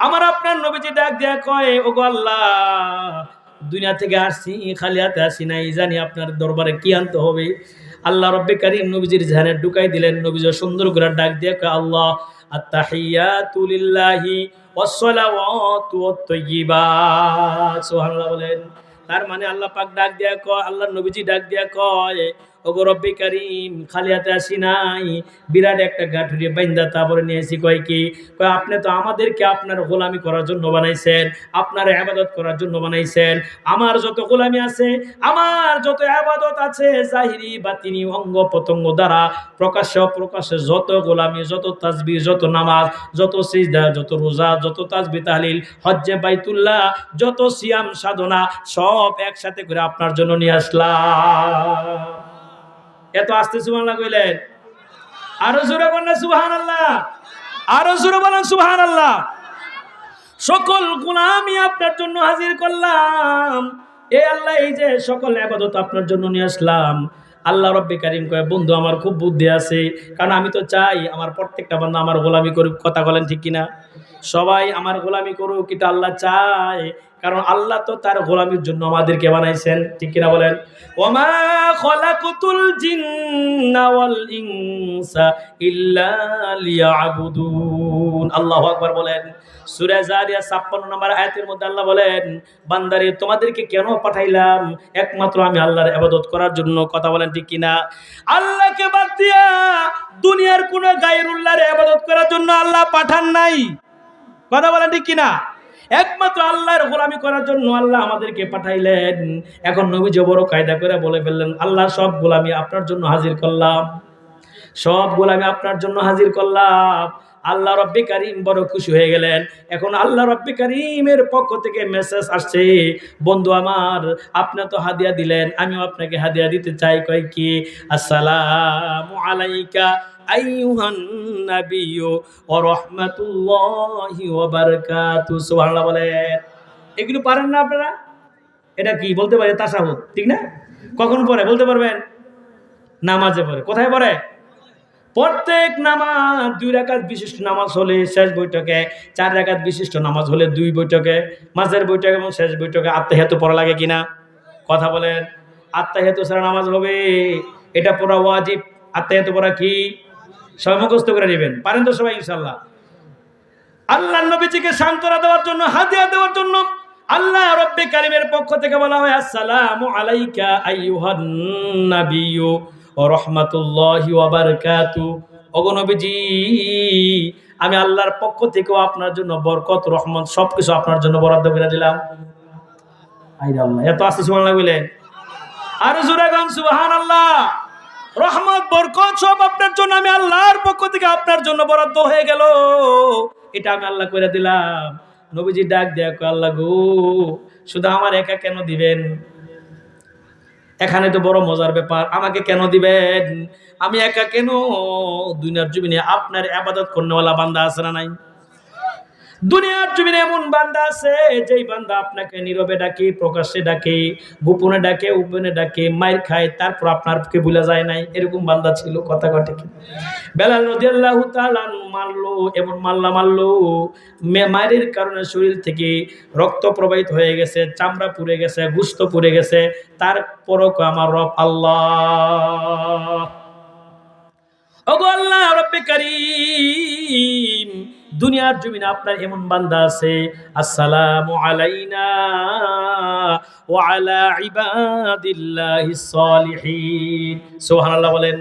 আমার আপনার নবীজি ডাক দেয়া কয়, ওগো আল্লাহ, দুনিয়া থেকে আসছি, খালি হাতে আসি নাই, জানি আপনার দরবারে কি আনতে হবে। আল্লাহ রব্বে কারীম নবীজির ধ্যানে ঢুকাই দিলেন। নবীজি সুন্দর করে ডাক দিয়ে কয়, আল্লাহ আত্তাহিয়াতু লিল্লাহি ওয়াসসালাওয়াতু ওয়াত-তাইয়্যিবাত। সুবহানাল্লাহ বলেন। তার মানে আল্লাহ পাক ডাক দিয়া কয়, আল্লাহর নবীজি ডাক দিয়া কয়, ওগো রব্বে কারীম, খালি হাতে আসি নাই, বিরাট একটা গাঠুরি বাইন্দা তারপরে নিয়েছি। কয় কি? কয় আপনি তো আমাদেরকে আপনার গোলামি করার জন্য বানাইছেন, আপনার ইবাদত করার জন্য বানাইছেন। আমার যত গোলামি আছে, আমার যত ইবাদত আছে, জাহিরি বাতিনি অঙ্গ প্রত্যঙ্গ দ্বারা প্রকাশ্যে যত গোলামি, যত তাসবিহ, যত নামাজ, যত সিজদা, যত রোজা, যত তাসবিহ তাহলিল, হজ্জে বাইতুল্লাহ, যত সিয়াম সাধনা, সব একসাথে করে আপনার জন্য নিয়ে আসলাম। এত আস্তে সুবহানাল্লাহ কইলেন? আরো জোরে বলেন সুবহানাল্লাহ, আরো জোরে বলেন সুবহানাল্লাহ। সকল গোলামি আপনার জন্য হাজির করলাম। এই আল্লাহ, এই যে সকল ইবাদত আপনার জন্য নিয়ে আসলাম। আল্লাহ রব্বে কারীম কয়, বন্ধু আমার খুব বুদ্ধি আছে, কারণ আমি তো চাই আমার প্রত্যেকটা বান্দা আমার গোলামি করুক, কথা বলেন ঠিক কিনা? সবাই আমার গোলামি করুক, এটা আল্লাহ চায়, কারণ আল্লাহ তো তার গোলামির জন্য আমাদেরকে বানাইছেন, ঠিক কিনা বলেন? ওমা খলাকুতুল জিন্না ওয়াল ইনসা ইল্লা লিয়াবুদুন। আল্লাহু আকবার বলেন। সূরা জারিয়া 56 নম্বর আয়াতের মধ্যে আল্লাহ বলেন, বান্দারে তোমাদেরকে কেন পাঠাইলাম? একমাত্র আমি আল্লাহর ইবাদত করার জন্য, কথা বলেন ঠিক কিনা? আল্লাহকে বাদ দিয়া দুনিয়ার কোন গায়রুল্লাহর ইবাদত করার জন্য আল্লাহ পাঠান নাই, কথা বলেন ঠিক কিনা? একমাত্র আল্লাহর গোলামি করার জন্য আল্লাহ আমাদেরকে পাঠাইলেন। এখন নবীজি বড় কায়দা করে বলে ফেললেন, আল্লাহ সব গোলামি আপনার জন্য হাজির করলাম, সব গোলামি আপনার জন্য হাজির করলাম। আল্লাহ রব্বে কারীম বড় খুশি হয়ে গেলেন। এখন আল্লাহ রব্বে কারীমের পক্ষ থেকে মেসেজ আসছে, বন্ধু আমার, আপনি তো হাদিয়া দিলেন, আমিও আপনাকে হাদিয়া দিতে চাই। কয় কি? আসসালামু আলাইকা আইয়ুহান নাবিয়্যু ওয়া রাহমাতুল্লাহি ওয়া বারাকাতুহু। সুবহানাল্লাহ বলেন। এগুলো পারেন না আপনারা? এটা কি বলতে পারে? তাশাহুদ, ঠিক না? কখন পড়ে বলতে পারবেন? নামাজে পড়ে। কোথায় পড়ে? প্রত্যেক নামাজ 2 রাকাত বিশিষ্ট নামাজ হলে শেষ বৈঠকে, 4 রাকাত বিশিষ্ট নামাজ হলে 2 বৈঠকে, মাঝের বৈঠকে এবং শেষ বৈঠকে আত্তাহিয়াতু পড়া লাগে কিনা? কথা বলেন। আত্তাহিয়াতু ছাড়া নামাজ হবে? এটা পড়া ওয়াজিব। আত্তাহিয়াতু পড়া কি? সবাই মুখস্থ করে নেবেন। পারেন তো সবাই ইনশাআল্লাহ? আল্লাহর নবীজিকে সান্ত্বনা দেওয়ার জন্য, হাদিয়া দেওয়ার জন্য আল্লাহ রব্বে কারীমের পক্ষ থেকে বলা হয়, আসসালামু আলাইকা আইয়ুহান নাবিয়্যু ওয়া রাহমাতুল্লাহি ওয়া বারাকাতুহু। ওগো নবীজি, আমি আল্লাহর পক্ষ থেকেও আপনার জন্য বরকত, রহমত সবকিছু আপনার জন্য বরাদ্দ করে দিলাম। আইরে আল্লাহ, এত আস্তে সুবহানাল্লাহ বলেন। আর জোরে গান সুবহানাল্লাহ। রহমত বরকত সব আপনার জন্য, আমি আল্লাহর পক্ষ থেকে আপনার জন্য বরাদ্দ হয়ে গেল, এটা আমি আল্লাহ করে দিলাম। নবীজি ডাক দেয়া কয়, আল্লাহ গো, শুধু আমার একা কেন দিবেন? এখানে তো বড় মজার ব্যাপার, আমাকে কেন দিবেন? আমি একা কেন? দুনিয়ার জমিনে আপনার ইবাদত করনেওয়ালা বান্দা আছে না নাই? দুনিয়ার জমিনে এমন বান্দা আছে যেই বান্দা আপনাকে নীরবে ডাকে, প্রকাশ্যে ডাকে, গোপনে ডাকে, উপনে ডাকে, মাইর খায়, তারপর আপনারকে ভুলে যায় নাই, এরকম বান্দা ছিল। কথা কথা কি বেলাল রাদিয়াল্লাহু তাআলা মারলো, এমন মারলো মায়ের কারণে শরীর থেকে রক্ত প্রবাহিত হয়ে গেছে, চামড়া পুড়ে গেছে, গোশত পুড়ে গেছে, তারপরও আমার রব আল্লাহ, ওগো আল্লাহ রব্বে কারীম, দুনিয়ার জমিনে আপনার এমন বান্দা আছে, আসসালামু আলাইনা ওয়া আলা ইবাদিল্লাহিস সালিহিন। সুবহানাল্লাহ বলেন।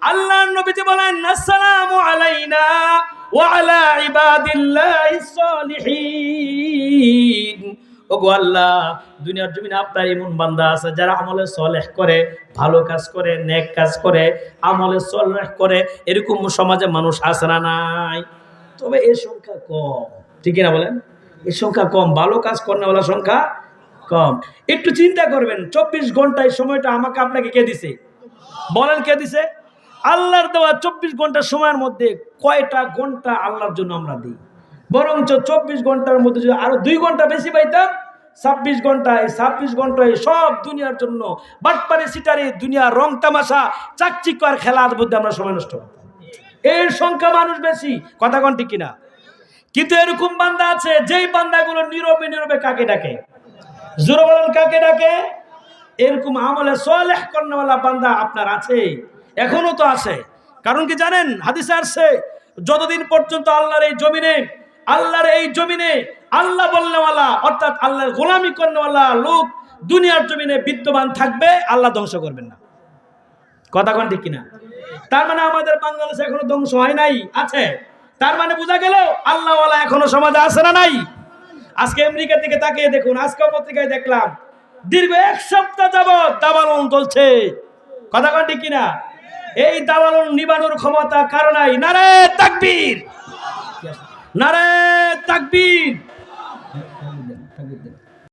আল্লাহর নবীজি বলেন, আসসালামু আলাইনা ওয়া আলা ইবাদিল্লাহিস সালিহিন। ওগো আল্লাহ, দুনিয়ার জমিনে আপনার এমন বান্দা আছে যারা আমলে সলেহ করে, ভালো কাজ করে, নেক কাজ করে, আমলে সলেহ করে, এরকম সমাজে মানুষ আছে না নাই? তবে এর সংখ্যা কম, ঠিক না বলেন? এর সংখ্যা কম, ভালো কাজ করেওয়ালা সংখ্যা কম। একটু চিন্তা করবেন, 24 ঘন্টায় সময়টা আমাকে আপনাকে কে দিছে? বলেন কে দিছে? আল্লাহর দেওয়া 24 ঘন্টার সময়ের মধ্যে কয়টা ঘন্টা আল্লাহর জন্য আমরা দিই? বরঞ্চ 24 ঘন্টার মধ্যে যদি আরো 2 ঘন্টা বেশি পাইতাম, 26 ঘন্টায়, 26 ঘন্টায় সব দুনিয়ার জন্য বাটপারে সিটারে দুনিয়ার রং তামাশা চাকচিক্য খেলার মধ্যে আমরা সময় নষ্ট করতাম। এর সংখ্যা মানুষ বেশি, কথা কোন ঠিক কিনা? কিন্তু এরকম বান্দা আছে যেই বান্দাগুলো নীরবে নীরবে কাকে ডাকে? জোরে বলেন, কাকে ডাকে? এরকম আমলে সালেহ করেওয়ালা বান্দা আপনার আছে, এখনো তো আছে। কারণ কি জানেন, হাদিসে আসছে, যতদিন পর্যন্ত আল্লাহর এই জমিনে আল্লাহ বলনেওয়ালা অর্থাৎ আল্লাহর গোলামি করেওয়ালা লোক দুনিয়ার জমিনে বিদ্যমান থাকবে, আল্লাহ ধ্বংস করবেন না। কথা কোন ঠিক কিনা? তার মানে আমাদের বাংলাদেশে এখনো ধ্বংস হয় নাই, আছে। তার মানে বোঝা গেল আল্লাহওয়ালা এখনো সমাজে আছে না নাই? আজকে আমেরিকা থেকে তাকিয়ে দেখুন, আজকে পত্রিকায় দেখলাম দীর্ঘ 1 সপ্তাহ যাবৎ দাবানল চলছে। কথা কোন ঠিক কিনা? এই দাবানল নিবানোর ক্ষমতা কারো নাই। নারে তাকবীর, নারে তাকবীর।